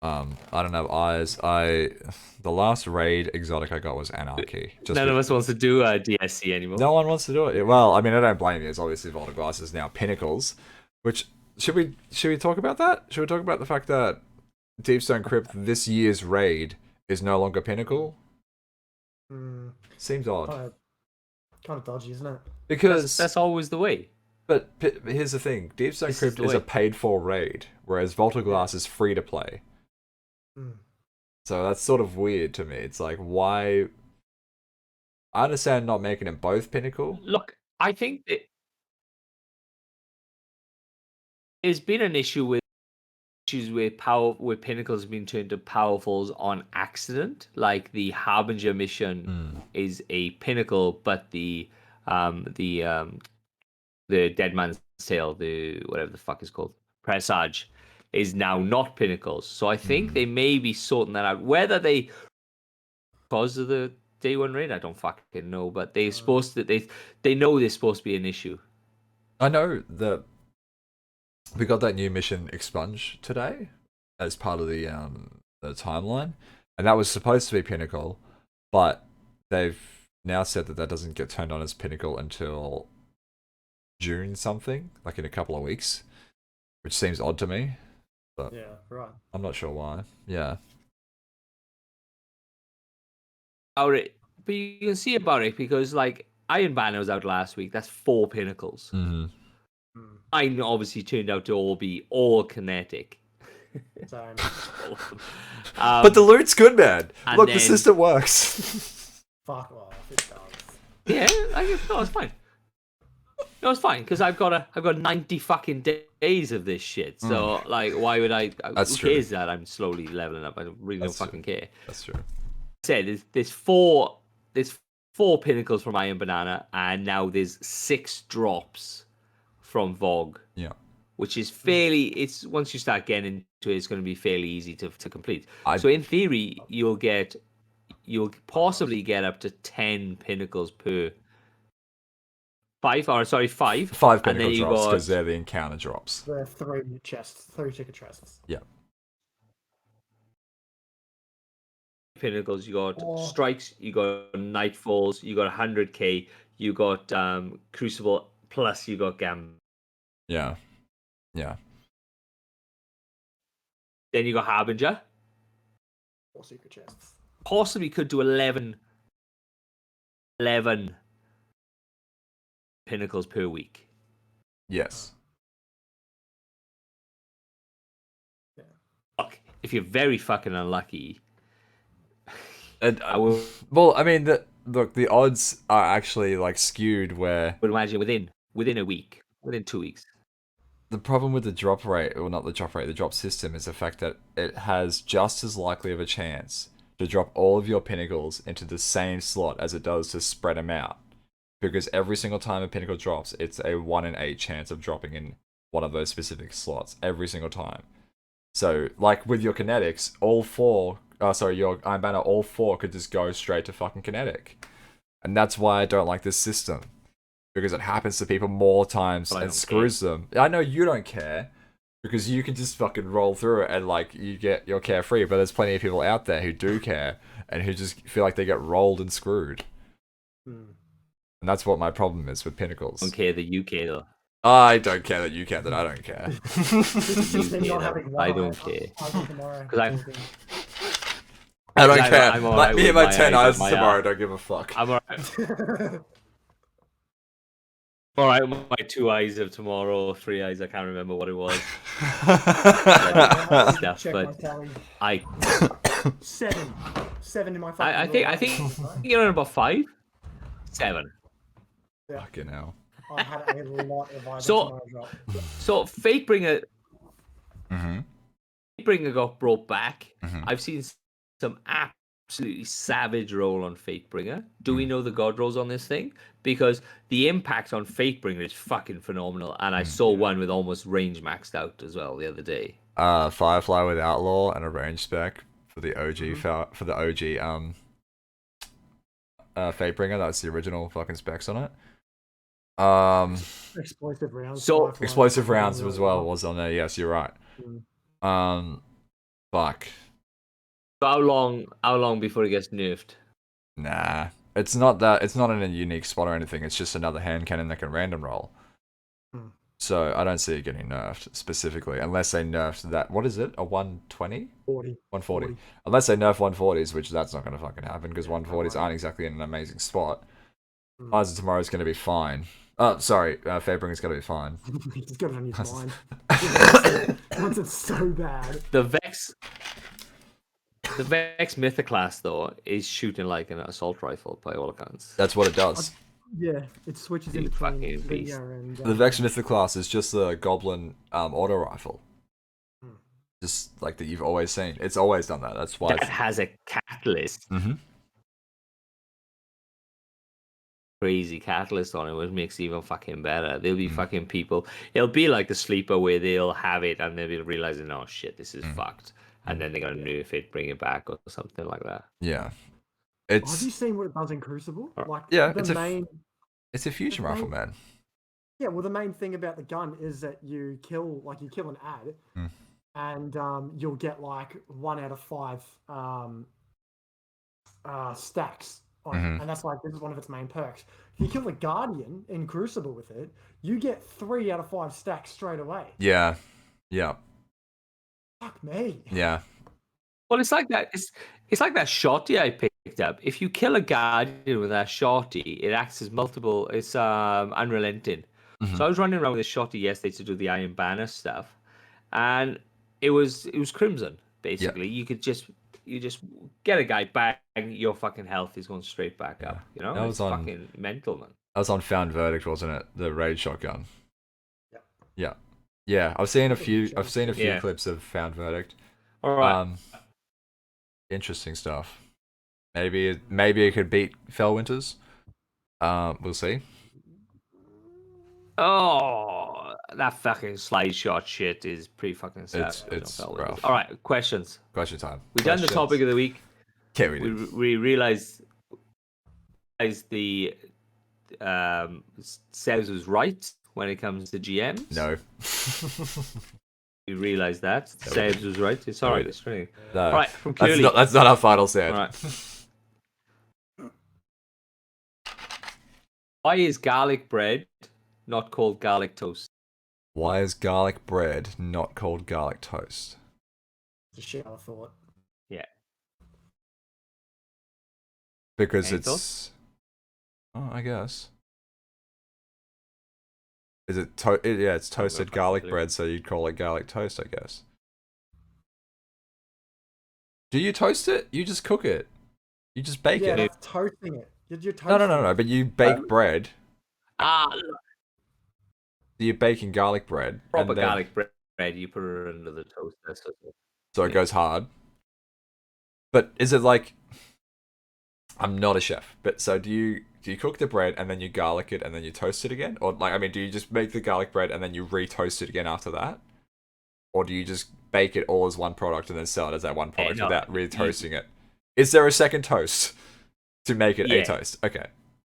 I don't have eyes. The last raid exotic I got was Anarchy. None of us wants to do DSC anymore. No one wants to do it. Well, I mean, I don't blame you. It's obviously Vault of Glass is now Pinnacles. Which should we talk about that? Should we talk about the fact that Deepstone Crypt this year's raid is no longer Pinnacle? Seems odd. Kind of dodgy, isn't it? Because That's always the way. but here's the thing: Deepstone This is Crypt the is a way. paid-for raid, whereas Vault of Glass is free to play. Mm. So that's sort of weird to me. It's like, why? I understand not making them both Pinnacle. Look, I think there's been an issue with Pinnacles being turned to powerfuls on accident. Like the Harbinger mission is a Pinnacle, but the Dead Man's Tale, the whatever the fuck is called, Presage, is now not Pinnacles. So I think they may be sorting that out. Whether they, because of the Day 1 raid, I don't fucking know. But they're supposed to, they know there's supposed to be an issue. I know that we got that new mission Expunge today as part of the timeline, and that was supposed to be Pinnacle, but they've now said that doesn't get turned on as Pinnacle until June something, like in a couple of weeks, which seems odd to me. but Yeah, right. I'm not sure why. Yeah. About it, but you can see about it because like Iron Banner was out last week. That's 4 pinnacles. Mm-hmm. Mm, Mine obviously turned out to all be all kinetic. same. But the loot's good, man. and Look, the then- system works. Fuck off. It does. Yeah, no, it's fine. No, it's fine because I've got 90 fucking days of this shit. So like, why would I? That's who true. cares that I'm slowly leveling up? I really That's don't fucking care. That's true. I said there's 4 pinnacles from Iron Banana, and now there's 6 drops from Vogue. Yeah. Which is fairly. It's once you start getting into it, it's going to be fairly easy to complete. I- So in theory, you'll possibly get up to 10 pinnacles per 5. 5 and then pinnacle you drops got because they're the encounter drops. There are 3 chests, 3 ticket chests. Yeah. pinnacles. You got Oh. strikes. You got nightfalls. You got 100k. You got Crucible. Plus, you got Gambit. Yeah. Yeah. Then you got Harbinger. 4 secret chests. Possibly could do 11 pinnacles per week. Yes. Fuck, if you're very fucking unlucky, And, I will well, I mean, the odds are actually like skewed where would imagine within a week, within 2 weeks. the problem with the drop rate, or not the drop rate, the drop system is the fact that it has just as likely of a chance to drop all of your pinnacles into the same slot as it does to spread them out. Because every single time a pinnacle drops, it's a 1 in 8 chance of dropping in one of those specific slots every single time. So, like with your kinetics, your Iron Banner, all 4 could just go straight to fucking kinetic. And that's why I don't like this system. Because it happens to people more times But I and don't screws them. I know you don't care. Because you can just fucking roll through it and like you're carefree, but there's plenty of people out there who do care and who just feel like they get rolled and screwed. Hmm. And that's what my problem is with pinnacles. I don't care the UK though. I don't care that you care, that I don't care. This is just them Yeah, not having I one. don't care. I'll do tomorrow. 'Cause I- I don't I'm- care. I'm Let alright me with and my my 10 eyes eyes and my tomorrow, eye. don't give a fuck. I'm alright with my 2 eyes of tomorrow, or 3 eyes. I can't remember what it was. Stuff, Check my but tally. I 7 in my fucking I think you're on about 5, 7. Fucking hell. I had a lot of eyes So- tomorrow drop. So Fatebringer Mm-hmm. got brought back. Mhm. I've seen some absolutely savage roll on Fatebringer. Do we know the god rolls on this thing? Because the impact on Fatebringer is fucking phenomenal, and I saw one with almost range maxed out as well the other day. Firefly with Outlaw and a range spec for the OG for the OG Fatebringer. That's the original fucking specs on it. Explosive rounds. So- Firefly, Explosive really rounds as well was on there. Yes, you're right. Fuck. So how long before it gets nerfed? Nah. It's not that. It's not in a unique spot or anything. It's just another hand cannon that can random roll. Hmm. So I don't see it getting nerfed specifically, unless they nerfed that. What is it? A 120? 40. 140. Unless they nerf 140s, which that's not going to fucking happen because 140s aren't exactly in an amazing spot. Hmm. Eyes of Tomorrow's going to be fine. Oh, sorry. Faterbringer's going to be fine. He's got it on his mind. Once it's so bad. The Vex Mythoclast though is shooting like an assault rifle by all accounts. That's what it does. Yeah, it switches in You between fucking beast. linear and. The Vex Mythic class is just the Goblin auto rifle. Hmm. Just like that you've always seen. It's always done that. That's why That has a catalyst. Mhm. Crazy catalyst on it, which makes it even fucking better. There'll be Mm. fucking people. It'll be like the sleeper where they'll have it and they'll be realizing, oh shit, this is Mm. fucked, and then they're gonna nerf it, bring it back, or something like that. Yeah. Have you It's seen what it does in Crucible? Uh, Like yeah, the it's a main. it's a fusion rifle, man. Yeah, well, the main thing about the gun is that you kill an ad, Hmm. and you'll get like 1 out of 5 stacks on it, Mhm. and that's like this is one of its main perks. If you kill a Guardian in Crucible with it, you get 3 out of 5 stacks straight away. Yeah. Yeah. Fuck me. Yeah. Well, it's like that. It's like that shotty I picked up. If you kill a guardian with that shotty, it acts as multiple. It's unrelenting. Mhm. So I was running around with a shotty yesterday to do the Iron Banner stuff, and it was Crimson basically. You just get a guy, bang, your fucking health is going straight back up. You know, That it's was on- fucking mental, man. That was on Found Verdict, wasn't it? The raid shotgun. Yeah. Yeah. Yeah. I've seen a few Yeah. clips of Found Verdict. All right. Interesting stuff. Maybe it could beat Fellwinters. We'll see. Oh, that fucking slide shot shit is pretty fucking sad. It's rough. All right, questions. Question time. We done the topic of the week. Yeah, we We did. we realized the Sebs was right when it comes to GMs. No. We realized that Sebs was right. It's all right. It's really No. all right. From That's Curly. not our final stand. All right. Why is garlic bread not called garlic toast? Why is garlic bread not called garlic toast? It's a shit I thought. Yeah. Because Any it's. thoughts? Oh, I guess. Is it? Yeah, it's toasted fucking garlic clue. bread, so you'd call it garlic toast, I guess. Do you toast it? You just cook it. You just bake Yeah, it. that's toasting it. You're No, toasting no. But you bake bread. Ah, You're baking garlic bread. proper and then- garlic bread. You put it under the toaster. So it goes hard. But is it like? I'm not a chef, but so do you cook the bread and then you garlic it and then you toast it again, or like I mean, do you just make the garlic bread and then you re-toast it again after that, or do you just bake it all as one product and then sell it as that one product no, without re-toasting it? Is there a second toast to make it a Yeah. toast? Okay,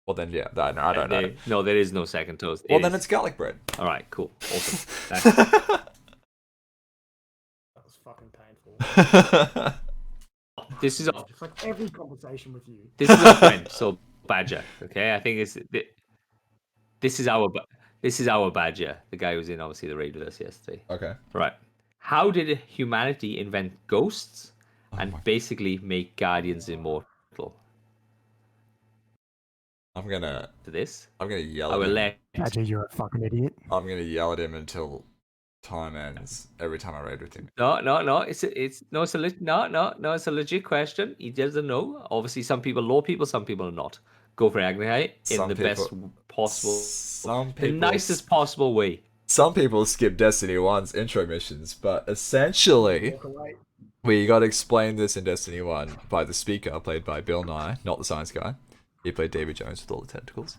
well then yeah, I don't know. No, there is no second toast. Well It then is- it's garlic bread. all right. Cool. Awesome. That's- That was fucking painful. this is our Just like every conversation with you. this is our friend, so Badger. Okay, I think this is our Badger, the guy who was in obviously the raid with us yesterday. Okay. Right. How did humanity invent ghosts Oh and my- basically make guardians immortal? I'm gonna yell I at will him. let. Badger, you're a fucking idiot. I'm gonna yell at him until time ends every time I raid with him. No. It's a legit question. He doesn't know. Obviously, some people know people, some people are not. Go for it, Agni, in Some the best people- possible, Some the people nicest possible way. Some people skip Destiny 1's intro missions, but essentially, Walk away. we got explained this in Destiny 1 by the speaker, played by Bill Nye, not the science guy. He played Davy Jones with all the tentacles.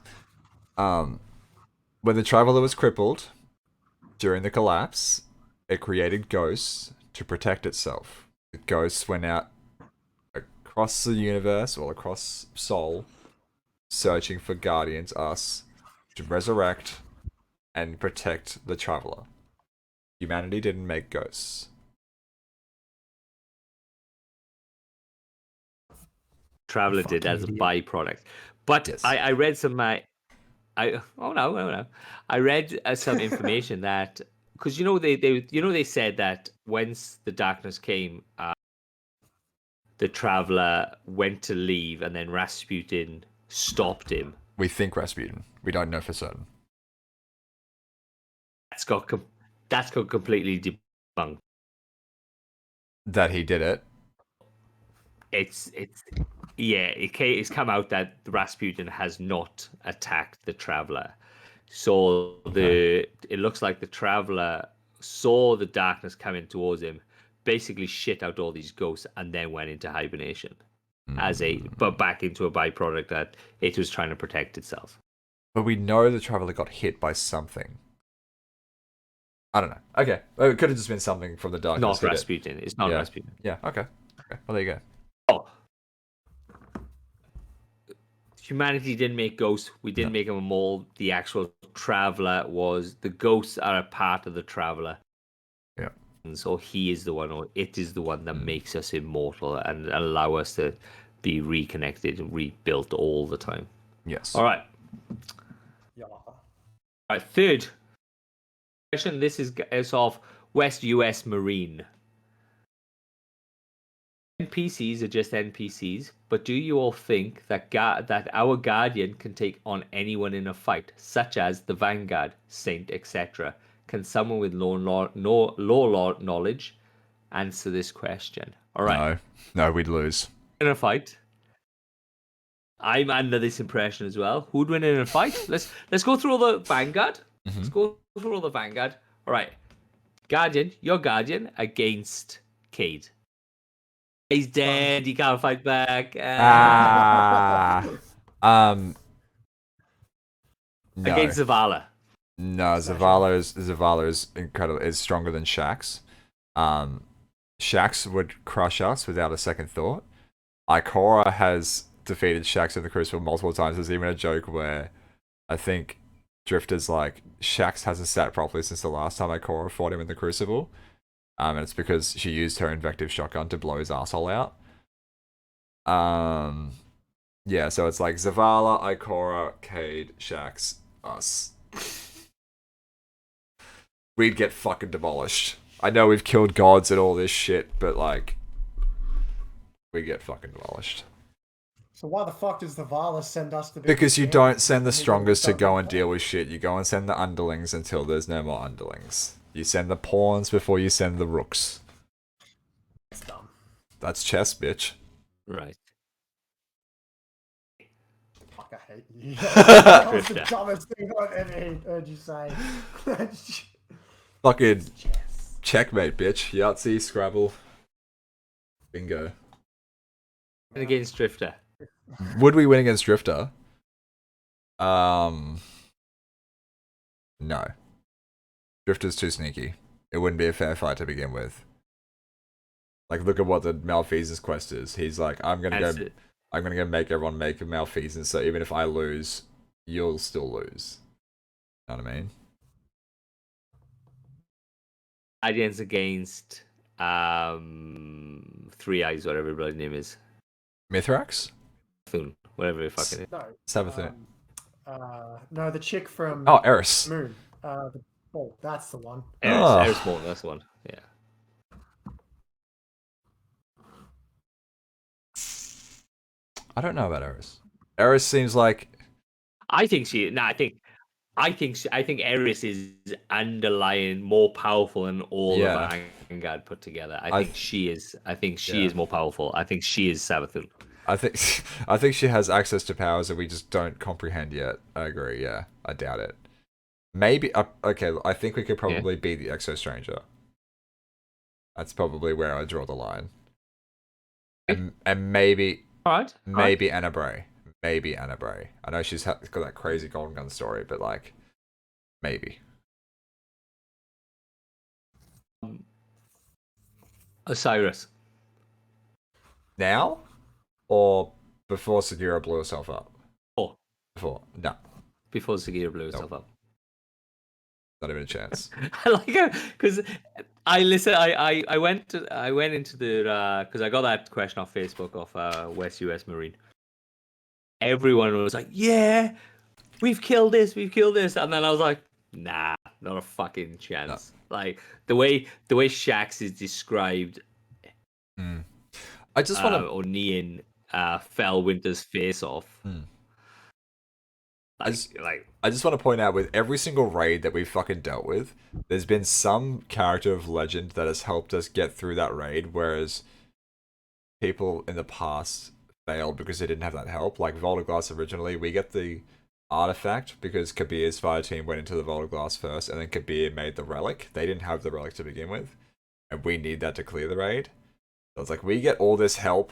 When the Traveler was crippled during the collapse, it created ghosts to protect itself. The ghosts went out across the universe, or across Sol, searching for Guardians, us, to resurrect and protect the Traveler. Humanity didn't make ghosts. Traveler did as a Fucking byproduct. But Yes. I read some no. I read some information that because they said that once the darkness came, the Traveler went to leave and then Rasputin stopped him. We think Rasputin. We don't know for certain. That's got completely debunked. That he did it. It's come out that Rasputin has not attacked the Traveler. So it looks like the Traveler saw the darkness coming towards him, basically shit out all these ghosts, and then went into hibernation but back into a byproduct that it was trying to protect itself. But we know the Traveler got hit by something. I don't know. Okay. It could have just been something from the darkness. Not hit it. Rasputin. It's not Yeah. Rasputin. Yeah, okay. Well, there you go. Oh. Humanity didn't make ghosts. We didn't make them immortal. The actual Traveler was... The ghosts are a part of the Traveler. Yeah. And so he is the one, or it is the one that makes us immortal and allow us to be reconnected and rebuilt all the time. Yes. All right. Yeah. All right. Third question. This is of West US Marine. NPCs are just NPCs, but do you all think that that our guardian can take on anyone in a fight, such as the Vanguard, Saint, etc.? Can someone with law knowledge answer this question? All right, No, we'd lose. in a fight. I'm under this impression as well. Who'd win in a fight? Let's go through all the Vanguard. Let's go through all the Vanguard. All right, Guardian, your Guardian against Cade. He's dead. He can't fight back. No. Against Zavala. No, Zavala is incredible. Is stronger than Shax. Shax would crush us without a second thought. Ikora has defeated Shax in the Crucible multiple times. There's even a joke where I think Drifter's like, Shax hasn't sat properly since the last time Ikora fought him in the Crucible. And it's because she used her invective shotgun to blow his asshole out. Yeah, so it's like Zavala, Ikora, Cade, Shax, us. We'd get fucking demolished. I know we've killed gods and all this shit, but like, we get fucking demolished. So why the fuck does the Vala send us to? Because you don't send the strongest to go and deal with shit. You go and send the underlings until there's no more underlings. You send the pawns before you send the rooks. It's dumb. That's chess, bitch. Right. Fuck, I hate you. That was the dumbest thing I've ever heard you say. Fucking checkmate, bitch. Yahtzee, Scrabble. Bingo. And against Drifter. Would we win against Drifter? No. Drifter's too sneaky. It wouldn't be a fair fight to begin with. Like, look at what the Malfeasance quest is. He's like, I'm gonna go make everyone make a Malfeasance, so even if I lose, you'll still lose. You know what I mean? Guardians against Three Eyes, whatever everybody's name is. Mithrax? Thun, whatever the fuck it is. No. Savathun. No, the chick from Oh, Eris. Moon. That's the one. Eris Morton, that's the one. Yeah. I don't know about Eris. Eris seems like I think Eris is underlying more powerful than all of Vanguard put together. I think she is more powerful. I think she is Savathun. I think she has access to powers that we just don't comprehend yet. I agree. Yeah, I doubt it. Maybe okay. I think we could probably beat the Exo Stranger. That's probably where I draw the line. And maybe maybe Anna Bray. Maybe Anna Bray. I know she's got that crazy Golden Gun story, but like, maybe. Osiris. Now? Or before Segura blew herself up? Oh. Before. No. Before Segura blew herself up. Not even a chance. I like her because I went into the because I got that question off Facebook off West US Marine. Everyone was like, "Yeah, we've killed this," and then I was like, "Nah, not a fucking chance." No. Like the way Shax is described. I just want to or Nian fell Winter's face off. I just want to point out, with every single raid that we've fucking dealt with, there's been some character of legend that has helped us get through that raid, whereas people in the past failed because they didn't have that help. Like Vault of Glass originally, we get the artifact because Kabir's fire team went into the Vault of Glass first, and then Kabir made the relic. They didn't have the relic to begin with, and we need that to clear the raid. So it's like, we get all this help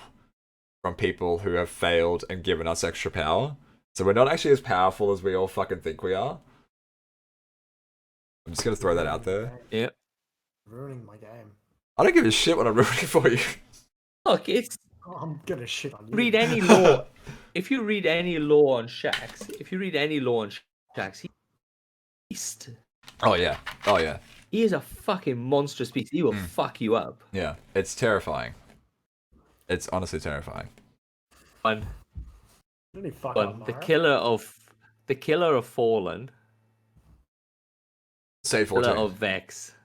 from people who have failed and given us extra power. So we're not actually as powerful as we all fucking think we are. I'm just gonna throw that out there. Yep. Ruining my game. I don't give a shit what I'm ruining for you. Look, it's... I'm gonna shit on you. Read any lore. If you read any lore on Shax, he's... Oh yeah. He is a fucking monstrous beast. He will fuck you up. Yeah, it's terrifying. It's honestly terrifying. The killer of Fallen. Say 14. Killer of Vex.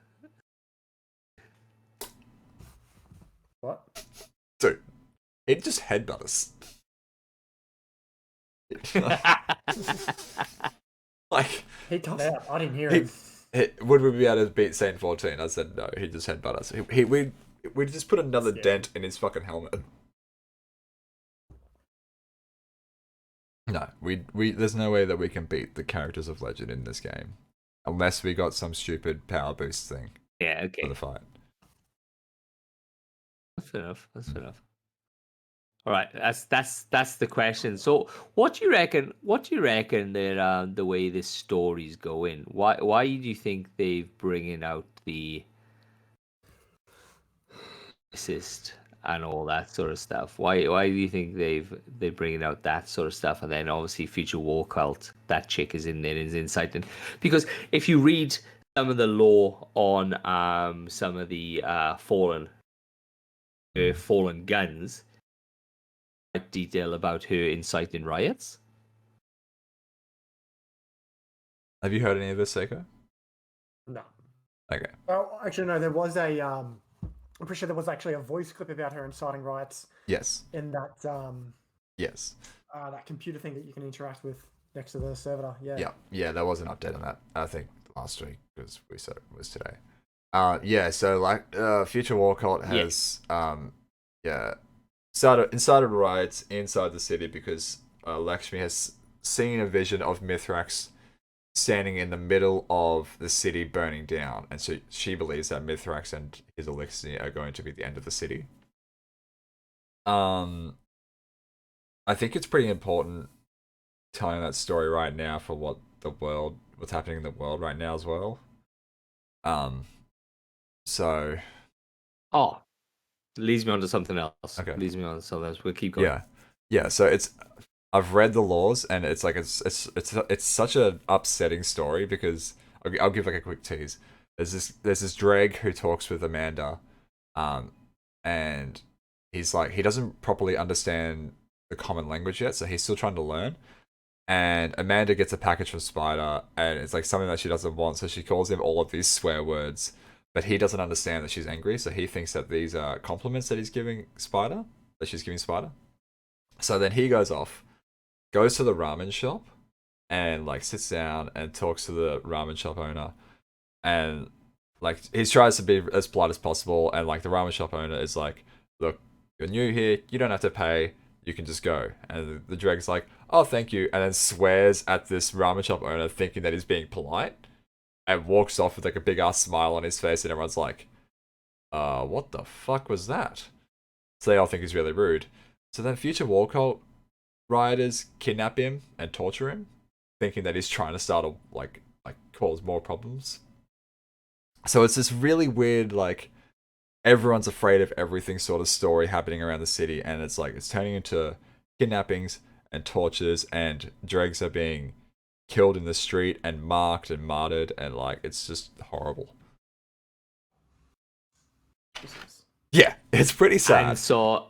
What? Dude, he'd just headbutt us. Like, He cut out. I didn't hear He- him. would we be able to beat Sane 14? I said no. He'd just headbutt us. We'd just put another Yeah. dent in his fucking helmet. No, we there's no way that we can beat the characters of Legend in this game, unless we got some stupid power boost thing Yeah, for okay. the fight. That's fair enough. That's fair enough. All right, that's the question. So, what do you reckon? What do you reckon that the way this story's going? Why do you think they've bringing out the assist and all that sort of stuff? Why do you think they're bringing out that sort of stuff? And then obviously Future War Cult, that chick is in there, is inciting. Because if you read some of the lore on some of the fallen guns, detail about her inciting riots. Have you heard any of this, Seiko? No. Okay. Well, actually, no. There was a. I'm pretty sure there was actually a voice clip about her inciting riots Yes. in that Yes. that computer thing that you can interact with next to the server. Yeah. Yeah. Yeah. There was an update on that. I think last week because we said it was today. Yeah. So like, Future War Cult has started riots inside the city because Lakshmi has seen a vision of Mithrax standing in the middle of the city burning down, and so she believes that Mithrax and his elixir are going to be the end of the city. I think it's pretty important telling that story right now for what's happening in the world right now as well. So Oh, leads me on to something else. Okay. Leads me on to something else. We'll keep going. yeah. So I've read the laws, and it's like it's such an upsetting story because I'll give like a quick tease. There's this Dreg who talks with Amanda, and he's like he doesn't properly understand the common language yet, so he's still trying to learn. And Amanda gets a package from Spider, and it's like something that she doesn't want, so she calls him all of these swear words, but he doesn't understand that she's angry, so he thinks that these are compliments that she's giving Spider. So then he goes to the ramen shop, and like sits down and talks to the ramen shop owner, and like he tries to be as polite as possible, and like the ramen shop owner is like, look, you're new here, you don't have to pay, you can just go. And the Dreg's like, oh, thank you, and then swears at this ramen shop owner thinking that he's being polite, and walks off with like a big ass smile on his face, and everyone's like, what the fuck was that? So they all think he's really rude. So then Future War Cult rioters kidnap him and torture him, thinking that he's trying to start a like cause more problems. So it's this really weird, like, everyone's afraid of everything sort of story happening around the city, and it's like it's turning into kidnappings and tortures, and dregs are being killed in the street and marked and martyred, and like it's just horrible. Yeah, it's pretty sad. And so,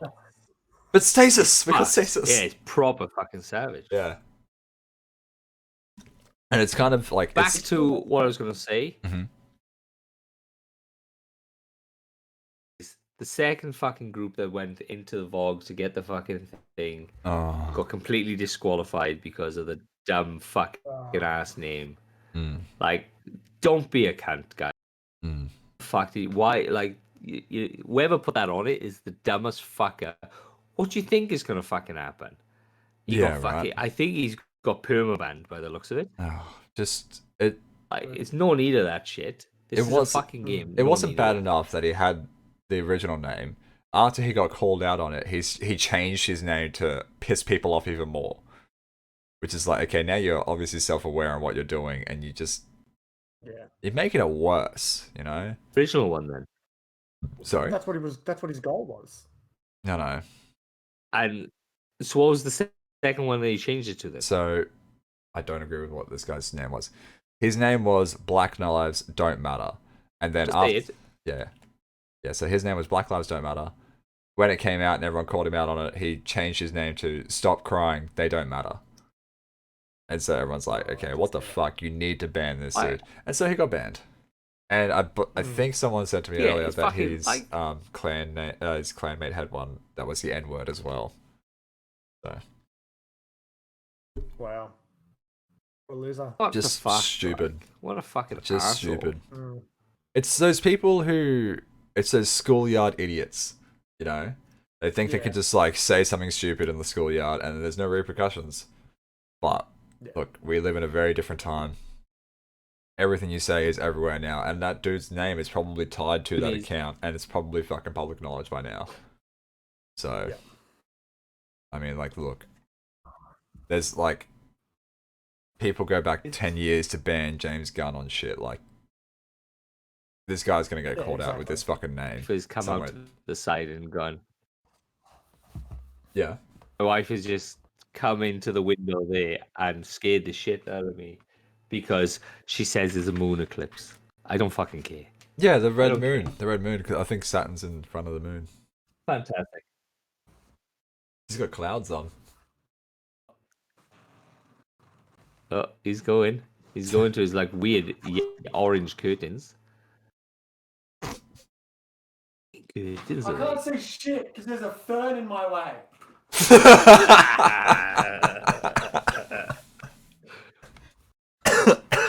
But stasis, because fuck, stasis. yeah, it's proper fucking savage. Yeah. And it's kind of like Back it's, to what I was going to say. Mhm. The second fucking group that went into the Vogue to get the fucking thing oh, got completely disqualified because of the dumb fucking ass name. Like, don't be a cunt, guy. Fuck, why? Like, whoever put that on it is the dumbest fucker. What do you think is gonna fucking happen? Yeah, got right. I think he's got permabanned by the looks of it. just it. Like, it's no need of that shit. This is a fucking game. It No wasn't need bad of it. enough that he had the original name. After he got called out on it, he changed his name to piss people off even more. Which is like, okay, now you're obviously self-aware on what you're doing, and you're making it worse, you know? Original one then. Sorry? That's what his goal was. No. And so what was the second one that he changed it to then? So, I don't agree with what this guy's name was. His name was Black Lives Don't Matter. And then Just after... say it. Yeah, so his name was Black Lives Don't Matter. When it came out and everyone called him out on it, he changed his name to Stop Crying, They Don't Matter. And so everyone's like, okay, what the fuck? You need to ban this dude. And so he got banned. And I think someone said to me Yeah, earlier it's that fucking, his like- his clanmate had one that was the N word as well. So Wow. What a loser. What just the fuck, stupid. bro? What a fucking Just arsehole. stupid. Mm. It's those people who it's those schoolyard idiots, you know? They think they Yeah. can just like say something stupid in the schoolyard and there's no repercussions. But Yeah. look, we live in a very different time. Everything you say is everywhere now, and that dude's name is probably tied to that It is. account, and it's probably fucking public knowledge by now. So, Yeah. I mean, like, look, there's like people go back 10 years to ban James Gunn on shit. Like, this guy's gonna get Yeah, called out with exactly. this fucking name. Wife has come somewhere. out to the side and gone. Yeah. My wife has just come into the window there and scared the shit out of me because she says there's a moon eclipse. I don't fucking care. Yeah, the red Okay. moon. The red moon, 'cause I think Saturn's in front of the moon. Fantastic. He's got clouds on. Oh, he's going. He's going to his like weird orange curtains. Curtains. are see shit because there's a fern in my way.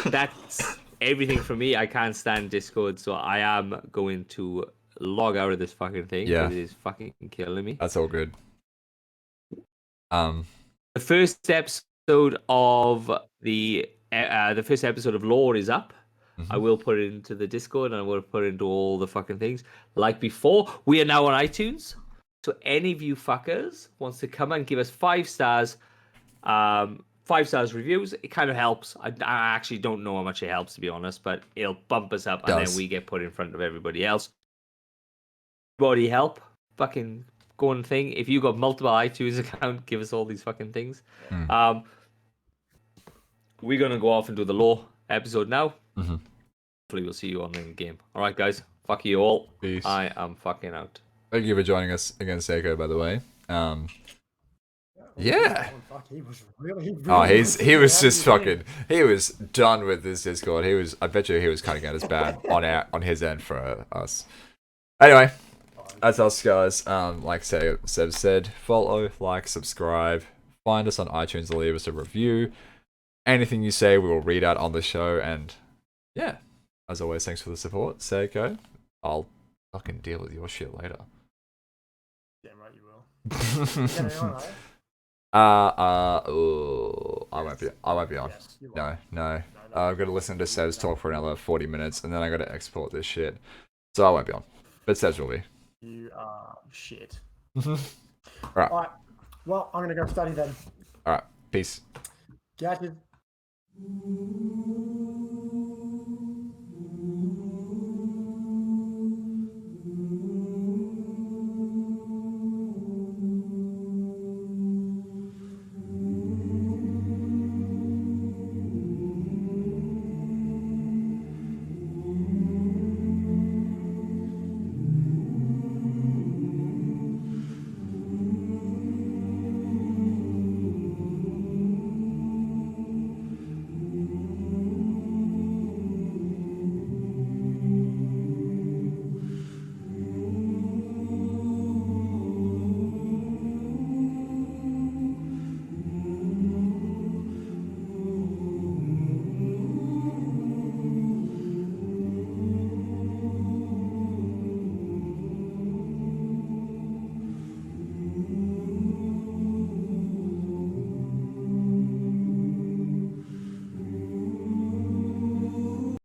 That's everything for me. I can't stand Discord, so I am going to log out of this fucking thing. Yeah. It is fucking killing me. That's all good. The first episode of the first episode of Lore is up. Mhm. I will put it into the Discord and I will put it into all the fucking things. Like before, we are now on iTunes. So any of you fuckers wants to come and give us 5 stars, 5 stars reviews, it kind of helps. I actually don't know how much it helps, to be honest, but it'll bump us up and Does. then we get put in front of everybody else. Everybody help. Fucking go on thing. If you got multiple iTunes account, give us all these fucking things. Mm. We're gonna go off and do the Law episode now. Mhm. Hopefully we'll see you on the game. Alright guys, fuck you all. Peace. I am fucking out. Thank you for joining us again, Seiko, by the way. Yeah. Oh, fuck, he was really Oh, he was yeah, just he did. fucking. He was done with this Discord. I bet you he was cutting out his bad on his end for us. Anyway, that's us, guys. Like Seb said, follow, like, subscribe, find us on iTunes, leave us a review. Anything you say, we will read out on the show. And yeah, as always, thanks for the support, Seiko. I'll fucking deal with your shit later. Damn right you will. Yeah, no, alright. I won't be on. Yes, you will. No. I've got to listen to Seb's talk for another 40 minutes, and then I got to export this shit. So I won't be on. But Seb's will be. You are shit. Alright. Alright. Well, I'm gonna go study then. Alright. Peace. Gotcha.